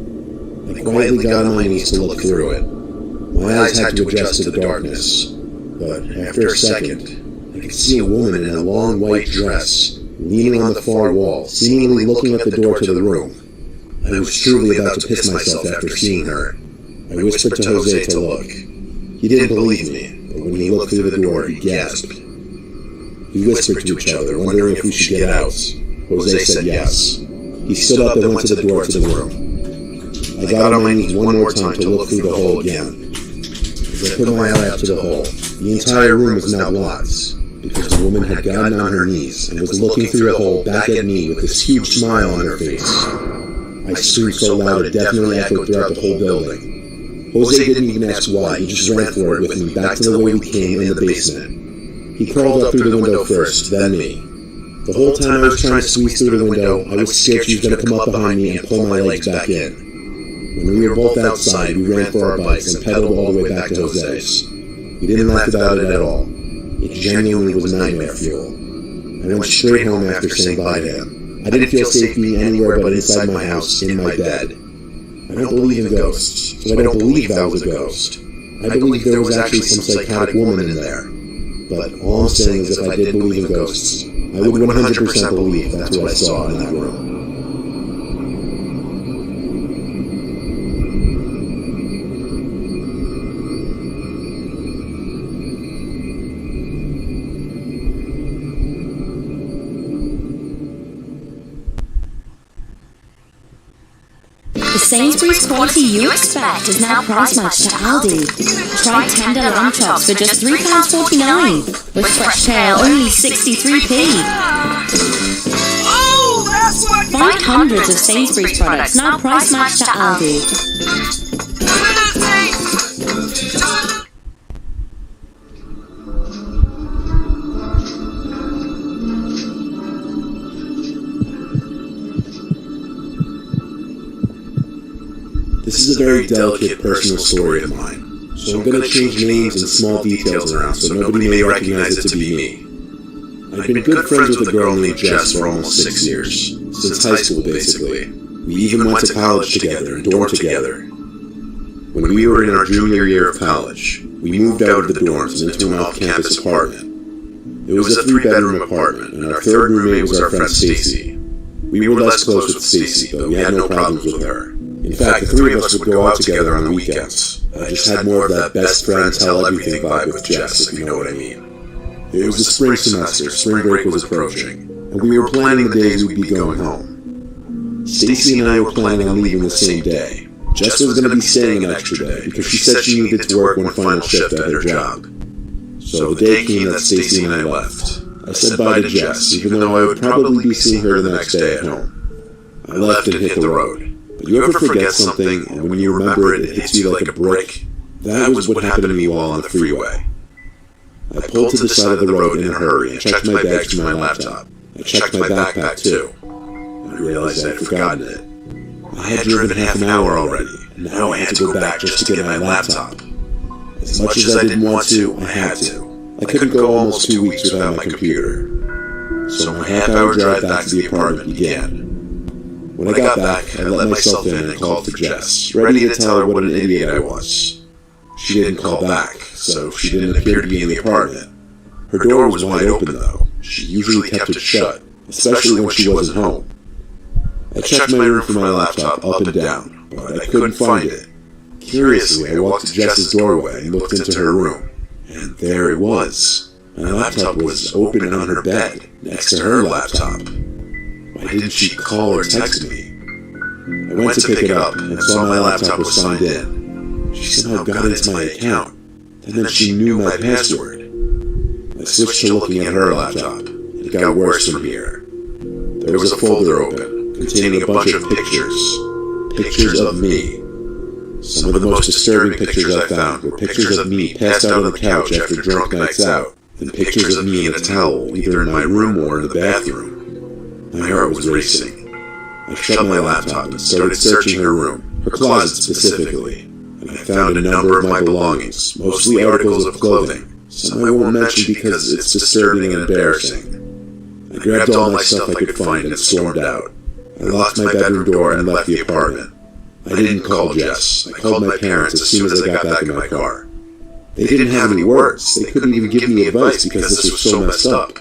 I quietly got on my knees to look through it. My eyes had to adjust to the darkness, but after a second, I could see a woman in a long white dress, leaning on the far wall, seemingly looking at the door to the room. I was truly about to piss myself after seeing her. I whispered to Jose to look. He didn't believe me, but when he looked through the door, he gasped. We whispered to each other, wondering if we should get out. Jose said yes. He stood up and went to the door to the room. I got on my knees one more time to look through the hole again. As I put my eye up to the hole, the entire room was now blocked, because the woman had gotten on her knees and was looking through the hole back at me with this huge smile on her face. I screamed so loud it definitely echoed throughout the whole building. Jose didn't even ask why, he just ran for it with me back to the way we came in the basement. He crawled up through the window first, then me. The whole time I was trying to squeeze through the window, I was scared she was going to come up behind me and pull my legs back in. When we were both outside, we ran for our bikes and pedaled all the way back to Jose's. We didn't laugh about it at all. It genuinely was nightmare fuel. I went straight home after saying bye to him. I didn't feel safe being anywhere but inside my house, in my bed. I don't believe in ghosts, so I don't believe that was a ghost. I believe there was actually some psychotic woman in there. But all I'm saying is if I did believe in ghosts, I would 100% believe that's what I saw in that room. The Sainsbury's quality you expect is now price matched to Aldi. Try tender lamb chops for just £3.49, with fresh tail only 63p. Find hundreds of Sainsbury's products now price matched to Aldi. This is a very delicate personal story of mine, so I'm gonna change names and small details around so nobody may recognize it to be me. I've been good friends with a girl named Jess for almost 6 years, since high school basically. We even went to college together and dormed together. When we were in our junior year of college, we moved out of the dorms and into an off-campus apartment. It was a 3-bedroom apartment, and our third roommate was our friend Stacy. We were less close with Stacy, but we had no problems with her. In fact, the three of us would go out together on the weekends. I just had more of that best friend tell everything vibe with Jess, if you know what I mean. It was the spring semester, spring break was approaching, and we were planning the days we'd be going home. Stacy and I were planning on leaving the same day. Jess was going to be staying an extra day because she said she needed to work one final shift at her job. So the day came that Stacy and I left. I said bye to Jess, even though I would probably be seeing her the next day at home. I left and hit the road. But you ever forget something, and when you remember it, it hits you like a brick? That was what happened to me while on the freeway. I pulled to the side of the road in a hurry and checked my bags to my laptop. I checked my backpack too. I realized I had forgotten it. I had driven half an hour already, and now I had to go back just to get my laptop. As much as I didn't want to, I had to. I couldn't go almost 2 weeks without my computer. So my half-hour drive back to the apartment began. When I got back, I let myself in and called for Jess, ready to tell her what an idiot I was. She didn't call back, so she didn't appear to be in the apartment. Her door was wide open though. She usually kept it shut, especially when she wasn't home. I checked my room for my laptop up and down, but I couldn't find it. Curiously, I walked to Jess's doorway and looked into her room, and there it was. My laptop was open and on her bed, next to her laptop. Why didn't she call or text me? I went to pick it up and saw my laptop was signed in. She somehow got into my account, and then she knew my password. I switched to looking at her laptop. It got worse from here. There was a folder open, containing a bunch of pictures. Pictures of me. Some of the most disturbing pictures I found were pictures of me passed out on the couch after drunk nights out, and pictures of me in a towel, either in my room or in the bathroom. My heart was racing. I shut my laptop and started searching her room, her closet specifically, and I found a number of my belongings, mostly articles of clothing. Some I won't mention because it's disturbing and embarrassing. I grabbed all my stuff I could find and stormed out. I locked my bedroom door and left the apartment. I didn't call Jess. I called my parents as soon as I got back in my car. They didn't have any words. They couldn't even give me advice because this was so messed up.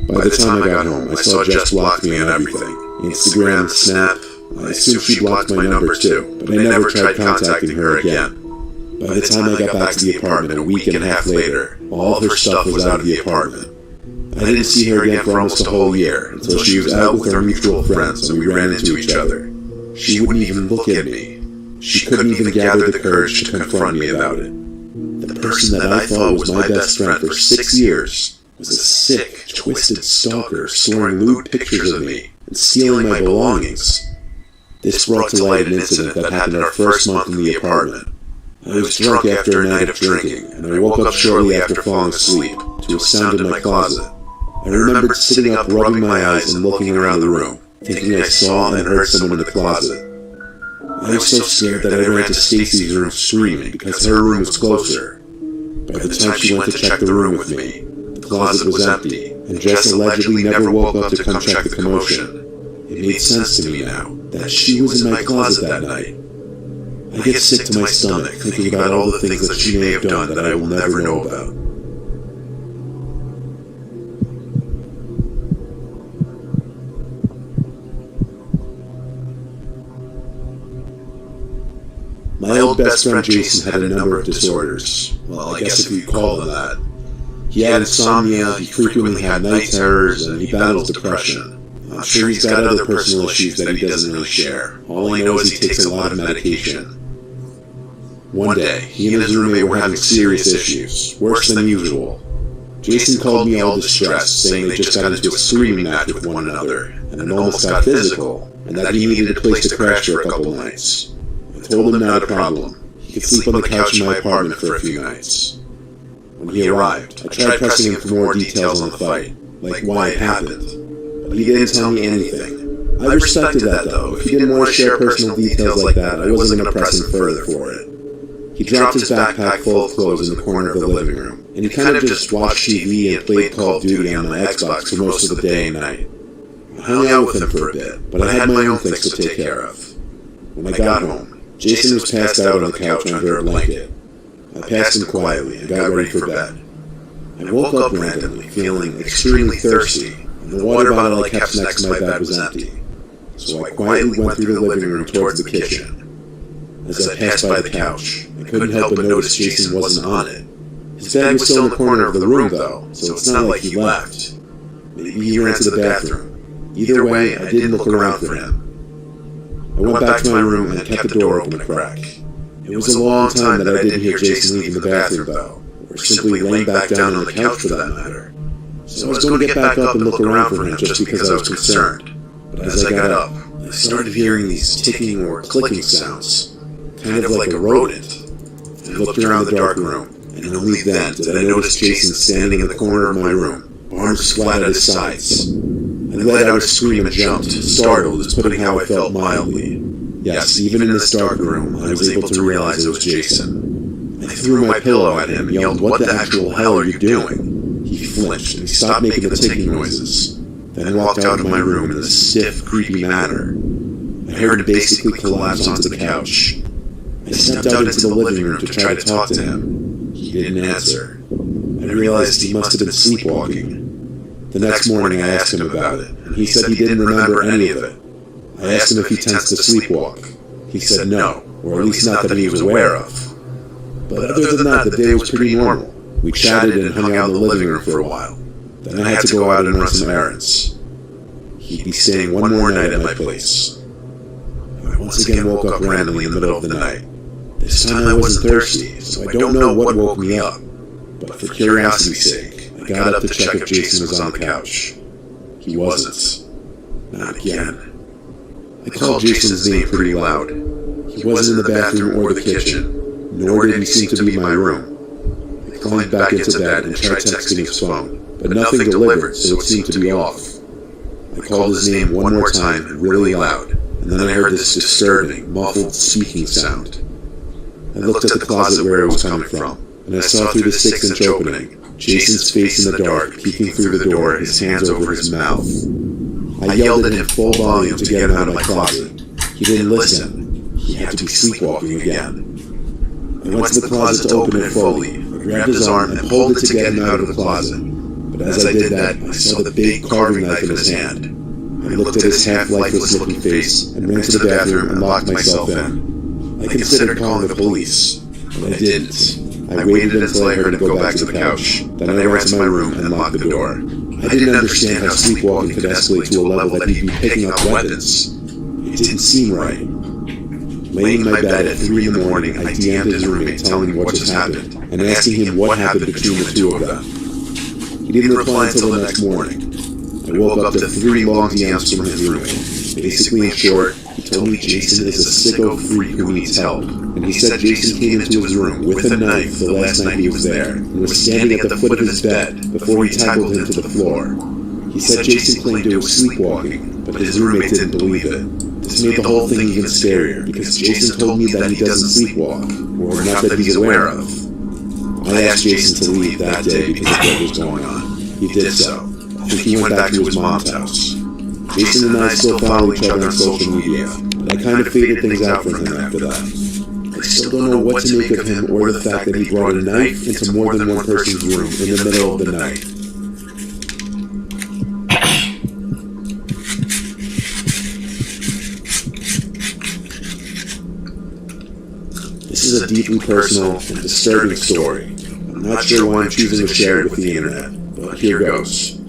By the time I got home, I saw Jess blocked me on everything. Instagram, Snap. I assumed she blocked my number too, but I never tried contacting her again. By the time I got back to the apartment a week and a half later, all of her stuff was out of the apartment. I didn't see her again for almost a whole year, until she was out with our mutual friends and we ran into each other. She wouldn't even look at me. She couldn't even gather the courage to confront me about it. The person that I thought was my best friend for 6 years was a sick, twisted stalker storing lewd pictures of me and stealing my belongings. This brought to light an incident that happened our first month in the apartment. I was drunk after a night of drinking, and I woke up shortly after falling asleep to a sound in my closet. I remembered sitting up, rubbing my eyes and looking around the room, thinking I saw and heard someone in the closet. I was so scared that I ran to Stacy's room screaming because her room was closer. By the time she went to check the room with me, the closet was empty, and Jess allegedly never woke up to come check the commotion. It made sense to me now that she was in my closet that night. I get sick to my stomach thinking about all the things that she may have done that I will never know about. My old best friend Jason had a number of disorders. Well, I guess if you'd call them that. He had insomnia, he frequently had night terrors, and he battles depression. I'm sure he's got other personal issues that he doesn't really share. All I know is he takes a lot of medication. One day, he and his roommate were having serious issues, worse than usual. Jason called me all distressed, saying they just got into a screaming match with one another, and it almost got physical, and that he needed a place to crash for a couple nights. I told him not a problem. He could sleep on the couch in my apartment for a few nights. When he arrived, I tried pressing him for more details on the fight, like why it happened, but he didn't tell me anything. I respected that though. If he didn't want to share personal details like that, I wasn't going to press him further for it. He dropped his backpack full of clothes in the corner of the living room, and he kind of just watched TV and played Call of Duty on my Xbox for most of the day and night. I hung out with him for a bit, but I had my own things to take care of. When I got home, Jason was passed out on the couch under a blanket. I passed him quietly and got ready for bed. I woke up randomly, feeling extremely thirsty, and the water bottle I kept next to my bed was empty. So I quietly went through the living room towards the kitchen. As I passed by the couch, I couldn't help but notice Jason wasn't on it. His bag was still in the corner of the room though, so it's not like he left. Maybe he ran to the bathroom. Either way, I didn't look around for him. I went back to my room and kept the door open a crack. It was a long time that I didn't hear Jason leaving the bathroom though, or simply laying back down on the couch for that matter. So I was going to get back up and look around for him just because I was concerned. But as I got up, I started hearing these ticking or clicking sounds, kind of like a rodent. I looked around the dark room, and only then did I notice Jason standing in the corner of my room, arms flat at his sides. I let out a scream and jumped, startled as putting how I felt mildly. Yes, even in this dark room, I was able to realize it was Jason. I threw my pillow at him and yelled, "What the actual hell are you doing?" He flinched and he stopped making the ticking noises, then walked out of my room in a stiff, creepy manner. I heard him basically collapse onto the couch. I stepped out into the living room to try to talk to him. He didn't answer. I realized he must have been sleepwalking. The next morning I asked him about it, and he said he didn't remember any of it. I asked him if he tends to sleepwalk. He said no, or at least not that he was aware of. But other than that, the day was pretty normal. We chatted and hung out in the living room for a while. Then I had to go out and run some errands. He'd be staying one more night at my place. I once again woke up randomly in the middle of the night. This time I wasn't thirsty, so I don't know what woke me up. But for curiosity's sake, I got up to check if Jason was on the couch. He wasn't. Not again. I called Jason's name pretty loud. He wasn't in the bathroom or the kitchen, nor did he seem to be in my room. I climbed back into bed and tried texting his phone, but nothing delivered, so it seemed to be off. I called his name one more time, really loud, and then I heard this disturbing, muffled speaking sound. I looked at the closet where it was coming from, and I saw through the 6-inch opening, Jason's face in the dark, peeking through the door, his hands over his mouth. I yelled at him full volume to get him out of my closet. He didn't listen. He had to be sleepwalking again. I went to the closet to open it fully. I grabbed his arm and pulled it to get him out of the closet. But as I did that, I saw the big carving knife in his hand. I looked at his half-lifeless looking face and ran to the bathroom and locked myself in. I considered calling the police, but I didn't. I waited until I heard him go back to the couch. Then I ran to my room and locked the door. I didn't understand how sleepwalking could escalate to a level that he'd be picking up weapons. It didn't seem right. Laying in my bed at 3 in the morning, I DM'd his roommate telling him what just happened, and asking him what happened between the two of them. He didn't reply until the next morning. I woke up to 3 long DMs from his roommate. Basically, in short, he told me Jason is a sicko freak who needs help, and he said Jason came into his room with a knife the last night he was there, and was standing at the foot of his bed before he tackled him to the floor. He said Jason claimed it was sleepwalking, but his roommate didn't believe it. This made the whole thing even scarier, because Jason told me that he doesn't sleepwalk, or not that he's aware of. I asked Jason to leave that day because of what was going on. He did so. I think he went back to his mom's house. Jason and I still follow each other on social media, but I kind of figured things out from him after that. I still don't know what to make of him or the fact that he brought a knife into more than one person's room in the middle of the night. This is a deeply personal and disturbing story. I'm not sure why I'm choosing to share it with the internet, but here goes.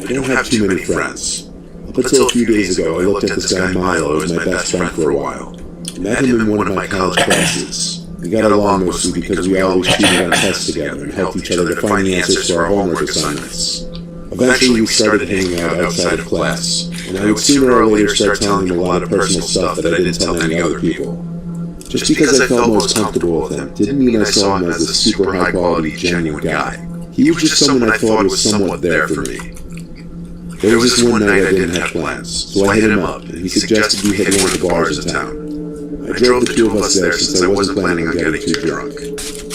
I don't have too many friends. Up until a few days ago, I looked at this guy Milo as my best friend for a while. I met him in one of my college classes. We got along mostly because we always cheated on tests together and helped each other to find the answers to our homework assignments. Eventually, we started hanging out outside of class, and I would sooner or later start telling him a lot of personal stuff that I didn't tell any other people. Just because I felt most comfortable with him didn't mean I saw him as a super high-quality, genuine guy. He was just someone I thought was somewhat there for me. There was this one night I didn't have plans, so I hit him up, and he suggested we hit one of the bars in town. I drove the two of us there since I wasn't planning on getting too drunk.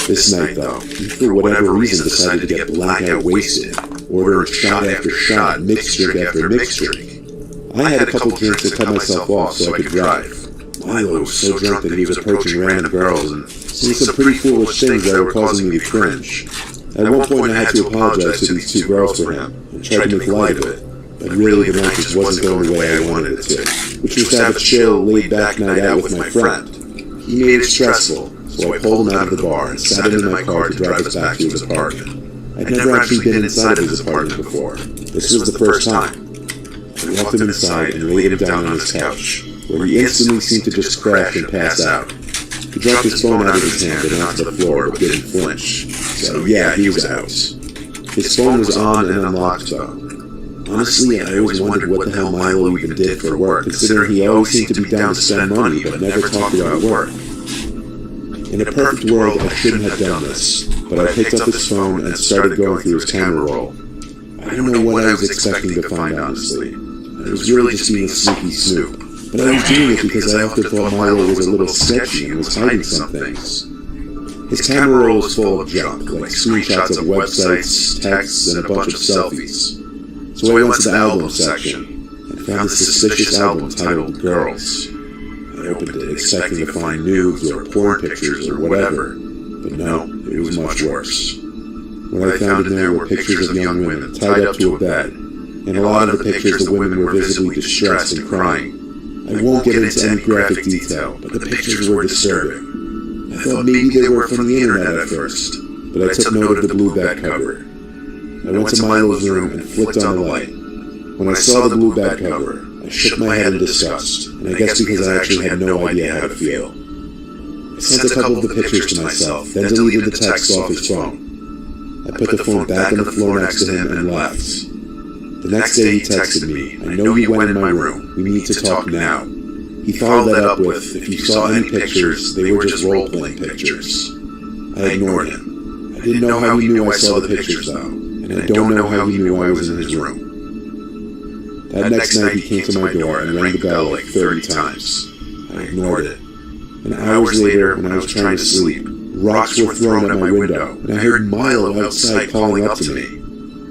This night, though, he for whatever reason decided to get blackout wasted, ordering shot after shot, mixed drink after mixed drink. I had a couple drinks to cut myself off so I could drive. Milo was so drunk that he was approaching random girls and saying some pretty foolish things that were causing me to cringe. At one point I had to apologize to these two girls for him, and tried to make light of it, but really the night just wasn't going the way I wanted it to, which was to have a chill, laid-back night out with my friend. He made it stressful, so I pulled him out of the bar and sat him in my car to drive us back to his apartment. I'd never actually been inside of his apartment before. This was the first time. I walked him inside and laid him down on his couch, where he instantly seemed to just crash and pass out. He dropped his phone out of his hand and onto the floor, but didn't flinch. So yeah, he was out. His phone was on and unlocked though. Honestly, I always wondered what the hell Milo even did for work, considering he always seemed to be down to spend money, but never talked about work. In a perfect world, I shouldn't have done this, but I picked up his phone and started going through his camera roll. I don't know what I was expecting to find, honestly. I was really just being a sneaky snoop. But I was doing it because I often thought Milo was a little sketchy and was hiding some things. His camera roll was full of junk, like screenshots of websites, texts, and a bunch of selfies. So I went to the album section and found this suspicious album titled Girls. I opened it expecting to find nudes or porn pictures or whatever, but no, it was much worse. What I found in there were pictures of young women tied up to a bed. In a lot of the pictures, the women were visibly distressed and crying. I won't get into any graphic detail, but the pictures were disturbing. I thought maybe they were from the internet at first, but I took note of the blue bed cover. I went to Milo's room and flicked on the light. When I saw the blue bed cover, I shook my head in disgust, and I guess because I actually had no idea how to feel. I sent a couple of the pictures to myself, then deleted the text off his phone. I put the phone back on the floor next to him and left. The next day he texted me, "I know you went in my room. We need to talk now." He followed that up with, "If you saw any pictures, they were just role-playing pictures." I ignored him. I didn't know how he knew I saw the pictures though, and I don't know how he knew I was in his room. That next night he came to my door and rang the bell like 30 times. I ignored it. And hours later, when I was trying to sleep, rocks were thrown at my window, and I heard Milo outside calling up to me.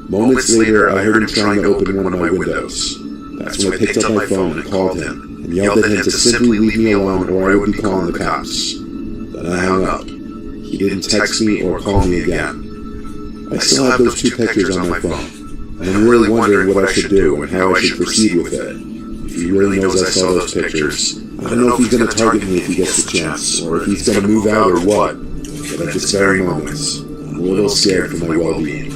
Moments later, I heard him trying to open one of my windows. That's when I picked up my phone and called him, and yelled at him to simply leave me alone or I would be calling the cops. Then I hung up. He didn't text me or call me again. I still have those two pictures on my phone, and I'm really wondering what I should do and how I should proceed with it. If he really knows I saw those pictures, I don't know if he's going to target me if he gets the chance, or if he's going to move out or what, but at this very moment, I'm a little scared for my well-being.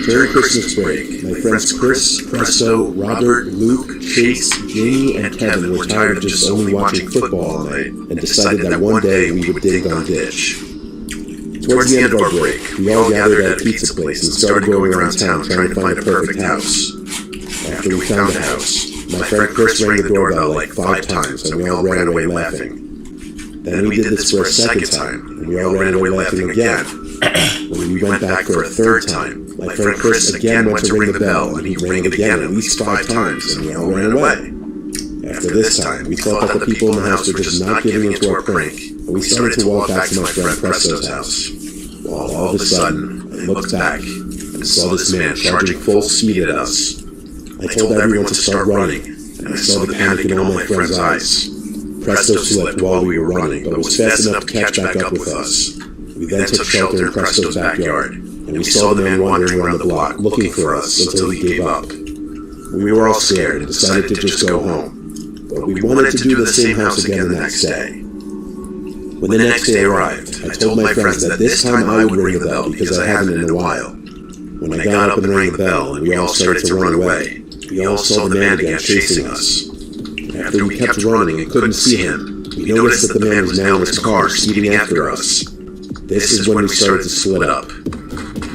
During Christmas break, my friends Chris, Presto, Robert, Luke, Chase, Jamie, and Kevin were tired of just only watching football all night and decided that one day we would dig on Ditch. Towards the end of our break, we all gathered at a pizza place and started going around town trying to find a perfect house. After we found a house, my friend Chris rang the doorbell like 5 times and we all ran away laughing. Then we did this for a second time, and we all ran away laughing again. When we went back for a third time, my friend Chris again went to ring the bell, and he rang it again at least 5 times, and we all ran away. After this time, we thought that the people in the house were just not giving into our prank, and we started to walk back to my friend Presto's house. Well, all of a sudden, I looked back, and saw this man charging full speed at us. I told everyone to start running, and I saw the panic in all my friends' eyes. Presto slipped while we were running, but was fast enough to catch back up with us. We then took shelter in Presto's backyard, and we saw the man wandering around the block, looking for us until he gave up. We were all scared and decided to just go home, but we wanted to do the same house again the next day. When the next day arrived, I told my friends that this time I would ring the bell because I hadn't in a while. When I got up and rang the bell and we all started to run away, We all saw the man again chasing us. After we kept running and couldn't see him, we noticed that the man was now in his car speeding after us. This is when we started to split up.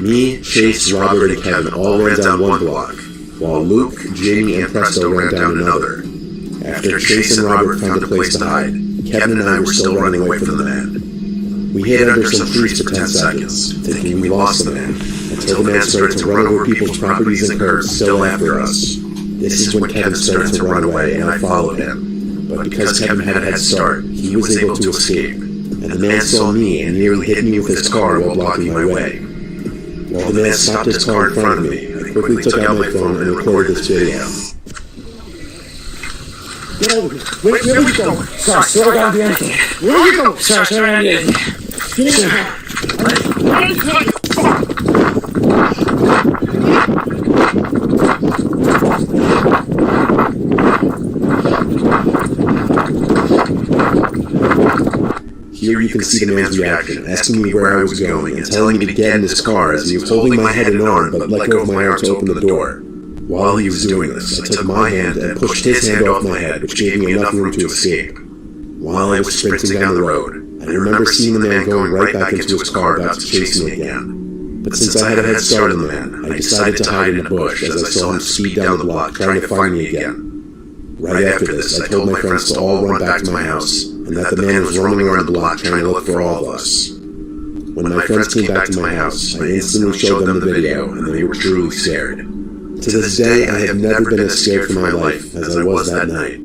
Me, Chase, Robert, and Kevin all ran down one block, while Luke, Jamie, and Presto ran down another. After Chase and Robert found a place to hide, Kevin and I were still running away from the man. We hid under some trees for 10 seconds, thinking we lost the man, until the man started to run over people's properties and curbs still after us. This is when Kevin started to run away and I followed him, but because Kevin had a head start, he was able to escape, and the man saw me and nearly hit me with his car while blocking my way. While the man stopped his car in front of me, I quickly took out my phone and recorded this video. Get over here. Where are you going? Sir, slow down the engine. Where are you going? Sir, slow down the engine. Here you can see the man's reaction, asking me where I was going and telling me to get in his car as he was holding my head and arm but let go of my arm to open the door. While he was doing this, I took my hand and pushed his hand off my head, which gave me enough room to escape. While I was sprinting down the road, I remember seeing the man going right back into his car about to chase me again. But since I had a head start on the man, I decided to hide in a bush as I saw him speed down the block trying to find me again. Right after this, I told my friends to all run back to my house, and that the man was roaming around the block trying to look for all of us. When my friends came back to my house, I instantly showed them the video, and they were truly scared. To this day, I have never been as scared for my life as I was that night.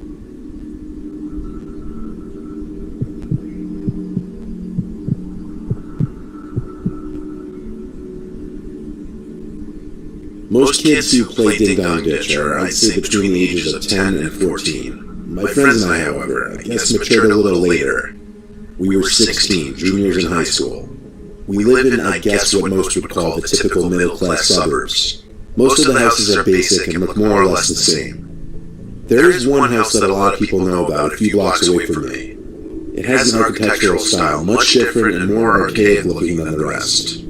Most kids who play Ding Dong Ditch are, I'd say, between the ages of 10 and 14. My friends and I, however, I guess matured a little later. We were 16, juniors in high school. We lived in, I guess, what most would call the typical middle-class suburbs. Most of the houses are basic and look more or less the same. There is one house that a lot of people know about a few blocks away from me. It has an architectural style much different and more archaic looking than the rest.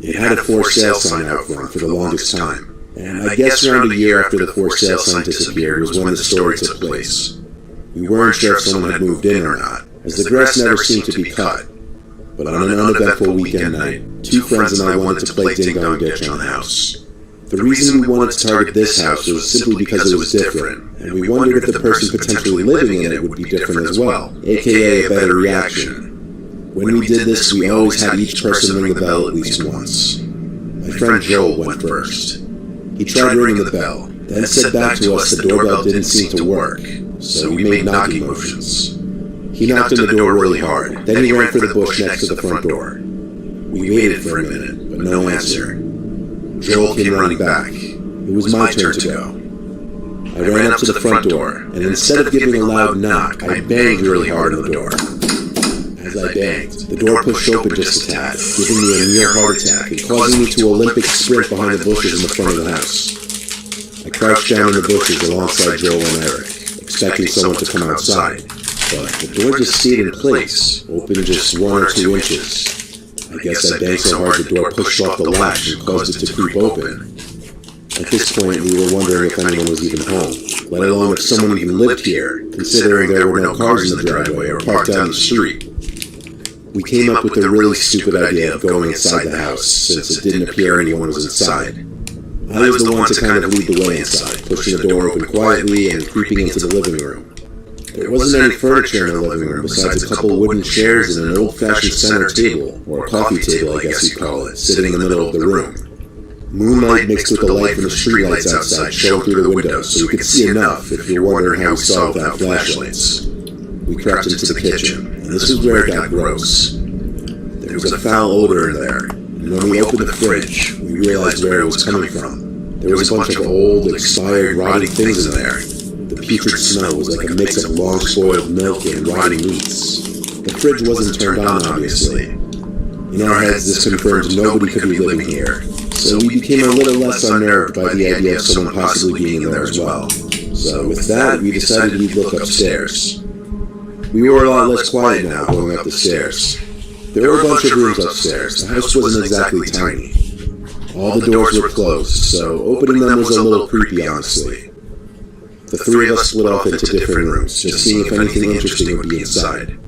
It had a for sale sign out front for the longest time, and I guess around a year after the for sale sign disappeared was when the story took place. We weren't sure if someone had moved in or not, as the grass never seemed to be cut. But on an uneventful weekend night, two friends and I wanted to play Ding Dong Ditch on the house. The reason we wanted to target this house was simply because it was different, and we wondered if the person potentially living in it would be different as well, aka a better reaction. When we did this, we always had each person ring the bell at least once. My friend Joel went first. He tried ringing the bell, then said back to us the doorbell didn't seem to work, so we made knocking motions. He knocked on the door really hard, then he ran for the bush next to the front door. We waited for a minute, but no answer. Joel came running back. It was my turn to go. I ran up to the front door, and instead of giving a loud knock, I banged really hard on the door. As I banged, the door pushed open just a tad, giving me a near heart attack and causing me to Olympic sprint behind the bushes in the front of the house. I crouched down in the bushes alongside Joel and Eric, expecting someone to come outside, but the door just stayed in place, open just 1 or 2 inches. I guess I banged so hard the door pushed off the latch and caused it to creep open. At this point, we were wondering if anyone was even home, let alone if someone even lived here, considering there were no cars in the driveway or parked down the street. We came up with the really stupid idea of going inside the house, since it didn't appear anyone was inside. I was the one to kind of lead the way inside, pushing the door open quietly and creeping into the living room. There wasn't any furniture in the living room besides a couple wooden chairs and an old-fashioned center table, or a coffee table I guess you'd call it, sitting in the middle of the room. Moonlight mixed with the light from the streetlights outside shone through the windows, so we could see enough if you're wondering how we saw without flashlights. We crept into the kitchen, and this is where it got gross. There was a foul odor in there, and when we opened the fridge, we realized where it was coming from. There was a bunch of old, expired, rotting things in there. The putrid smell was like a mix of long-spoiled milk and rotting meats. The fridge wasn't turned on, obviously. In our heads, this confirmed nobody could be living here, so we became a little less unnerved by the idea of someone possibly being in there as well. So with that, we decided we'd look upstairs. We were a lot less quiet now going up the stairs. There were a bunch of rooms upstairs. The house wasn't exactly tiny. All the doors were closed, so opening them was a little creepy, honestly. The three of us split off into different rooms, just seeing if anything interesting would be inside.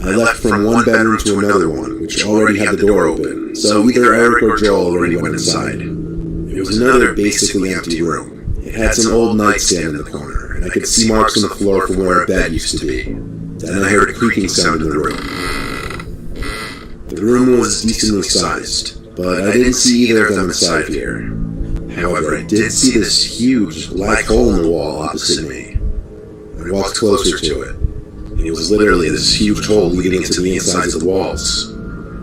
I left from one bedroom to another one, which already had the door open, so either Eric or Joel already went inside. It was another basically empty room. It had some old nightstand in the corner, and I could see marks on the floor from where a bed used to be. Then I heard a creaking sound in the room. The room was decently sized, but I didn't see either of them inside here. However, I did see this huge black hole in the wall opposite me. I walked closer to it. It was literally this huge hole leading into the insides of the walls.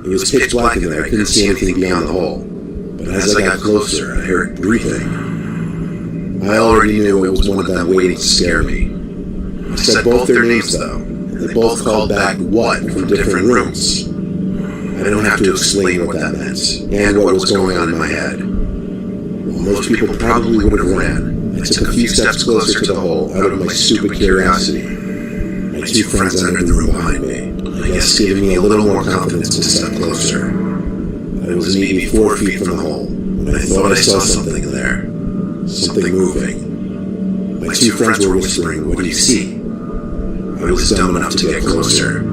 It was pitch black in there, I couldn't see anything beyond the hole. But as I got closer, I heard breathing. I already knew it was one of them waiting to scare me. I said both their names though, and they both called back "what" from different rooms. I don't have to explain what that meant, and what was going on in my head. While most people probably would have ran, I took a few steps closer to the hole out of my stupid curiosity. My two friends entered the room behind me, I guess giving me a little more confidence to step closer. I was maybe 4 feet from the hole, when I thought I saw something in there. Something moving. My two friends were whispering, "What do you see?" I was dumb enough to get closer.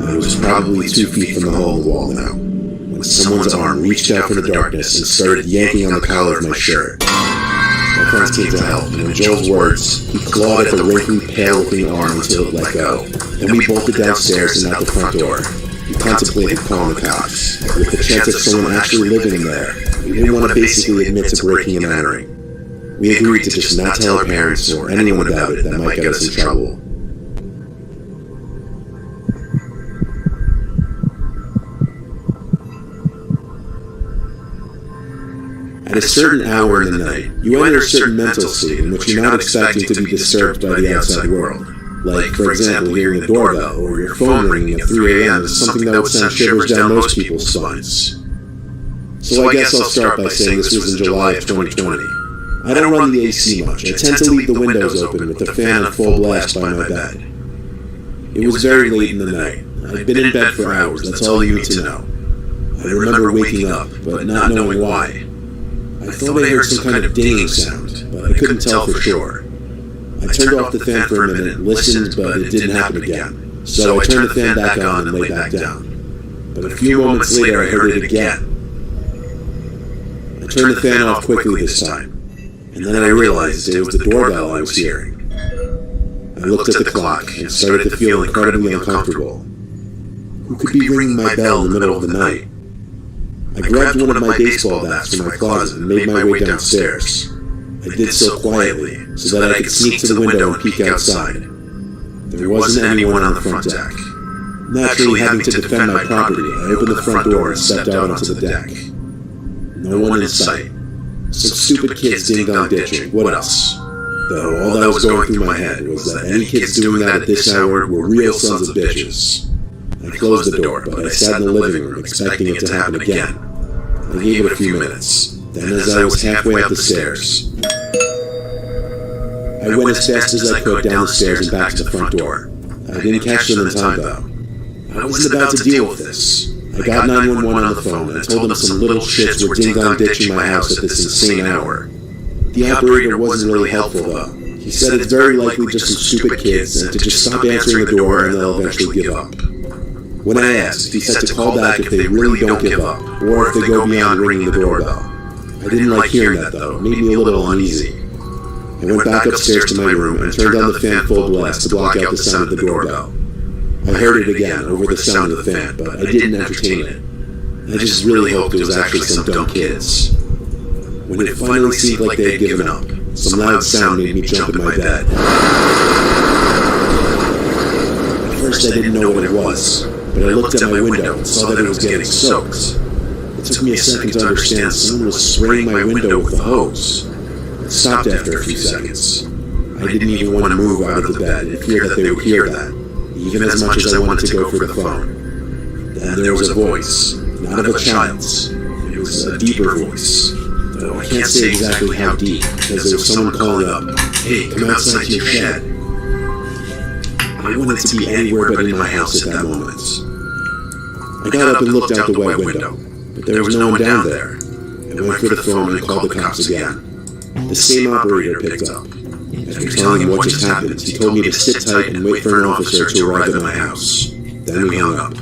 I was probably 2 feet from the hole in the wall now, when someone's arm reached out from the darkness and started yanking on the collar of my shirt. My friends came to help, and in Joel's words, he clawed at the wrinkly, pale-looking arm until it let go. Then we bolted downstairs and out the front door. We contemplated calling the cops. With the chance of someone actually living in there, we didn't want to basically admit to breaking and entering. We agreed to just not tell our parents or anyone about it that might get us in trouble. At a certain hour in the night, you enter a certain mental state in which you're not expecting to be disturbed by the outside world. Like, for example, hearing the doorbell or your phone ringing at 3 a.m. is something that would send shivers down most people's spines. So I guess I'll start by saying this was in July of 2020. I don't run the AC much. I tend to leave the windows open with the fan on full blast by my bed. It was very late in the night. I'd been in bed for hours, that's all you need to know. I remember waking up, but not knowing why. I thought I heard some kind of dinging sound, but I couldn't tell for sure. I turned off the fan for a minute, listened, but it didn't happen again. So I turned the fan back on and lay back down. But a few moments later I heard it again. I turned the fan off quickly this time, and then I realized it was the doorbell I was hearing. I looked at the clock and started to feel incredibly uncomfortable. Who could be ringing my bell in the middle of the night? I grabbed one of my baseball bats from my closet and made my way downstairs. I did so quietly, so that I could sneak to the window and peek outside. There wasn't anyone on the front deck. Naturally, having to defend my property, I opened the front door and stepped out onto the deck. No one in sight. Some stupid kids ding-dong ditching, what else? Though all that was going through my head was that any kids doing that at this hour were real sons of bitches. I closed the door, but I sat in the living room expecting it to happen again. I gave it a few minutes. Then as I was halfway up the stairs, I went as fast as I could down the stairs and back to the front door. I didn't catch them in time though. I wasn't about to deal with this. I got 911 on the phone and told them some little shits were ding-dong ditching my house at this insane hour. The operator wasn't really helpful though. He said it's very likely just some stupid kids and to just stop answering the door and they'll eventually give up. When I asked, he said to call back if they really don't give up, or if they go beyond ringing the doorbell. I didn't like hearing that though, it made me a little uneasy. I went back upstairs to my room and turned on the fan full blast to block out the sound of the doorbell. I heard it again over the sound of the fan, but I didn't entertain it. I just really hoped it was actually some dumb kids. When it finally seemed like they had given up, some loud sound made me jump in my bed. At first I didn't know what it was, but I looked at my window and saw that it was getting soaked. It took me a second to understand someone was spraying my window with a hose. It stopped after a few seconds. I didn't even want to move out of the bed in fear that they would hear that, even as much as I wanted to go for the phone. Then there was a voice, not of a child's. It was a deeper voice, though I can't say exactly how deep, because there was someone calling up, "Hey, come outside to your shed." I wanted to be anywhere but in my house at that moment. I got up and looked out the wet window, but there was no one down there. I went for the phone and called the cops again. The same operator picked up. After telling him what just happened, he told me to sit tight and wait for an officer to arrive at my house. Then we hung up.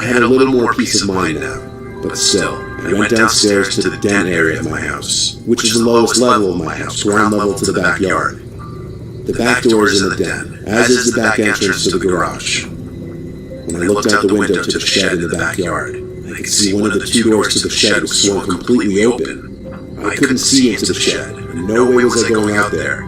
I had a little more peace of mind now, but still, I went downstairs to the den area of my house, which is the lowest level of my house, ground level to the backyard. The back door is in the den, as is the back entrance to the garage. When I looked out the window to the shed in the backyard, I could see one of the two doors to the shed was swung completely open. I couldn't see into the shed, and no way was I going out there.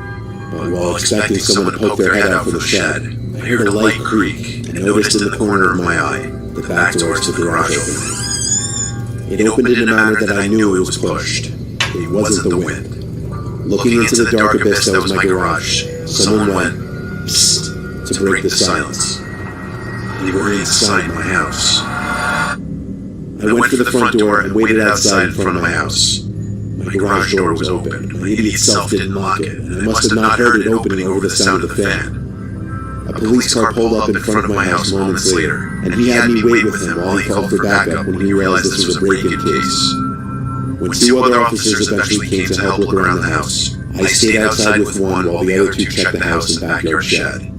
But while expecting someone to poke their head out from the shed, I heard a light creak and noticed in the corner of my eye the back door to the garage opening. It opened in a manner that I knew it was pushed. It wasn't the wind. Looking into the dark abyss that was my garage, someone went, "Psst," to break the silence. They were inside my house. I went for the front door and waited outside in front of my house. My garage door was open. My idiot self didn't lock it, and I must have not heard it opening over the sound of the fan. A police car pulled up in front of my house moments later, and he had me wait with him while he called for backup when he realized this was a break-in case. When two other officers eventually came to help look around the house, I stayed outside with one while the other two checked the house and backyard shed.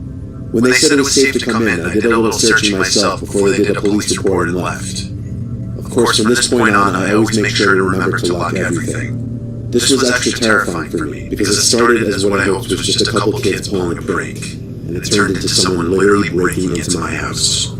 When they said it was safe to come in, I did a little searching myself before they did a police report and left. Of course, from this point on, I always make sure to remember to lock everything. This was extra terrifying for me, because it started as what I hoped was just a couple kids pulling a prank, and it turned into someone literally breaking into my house.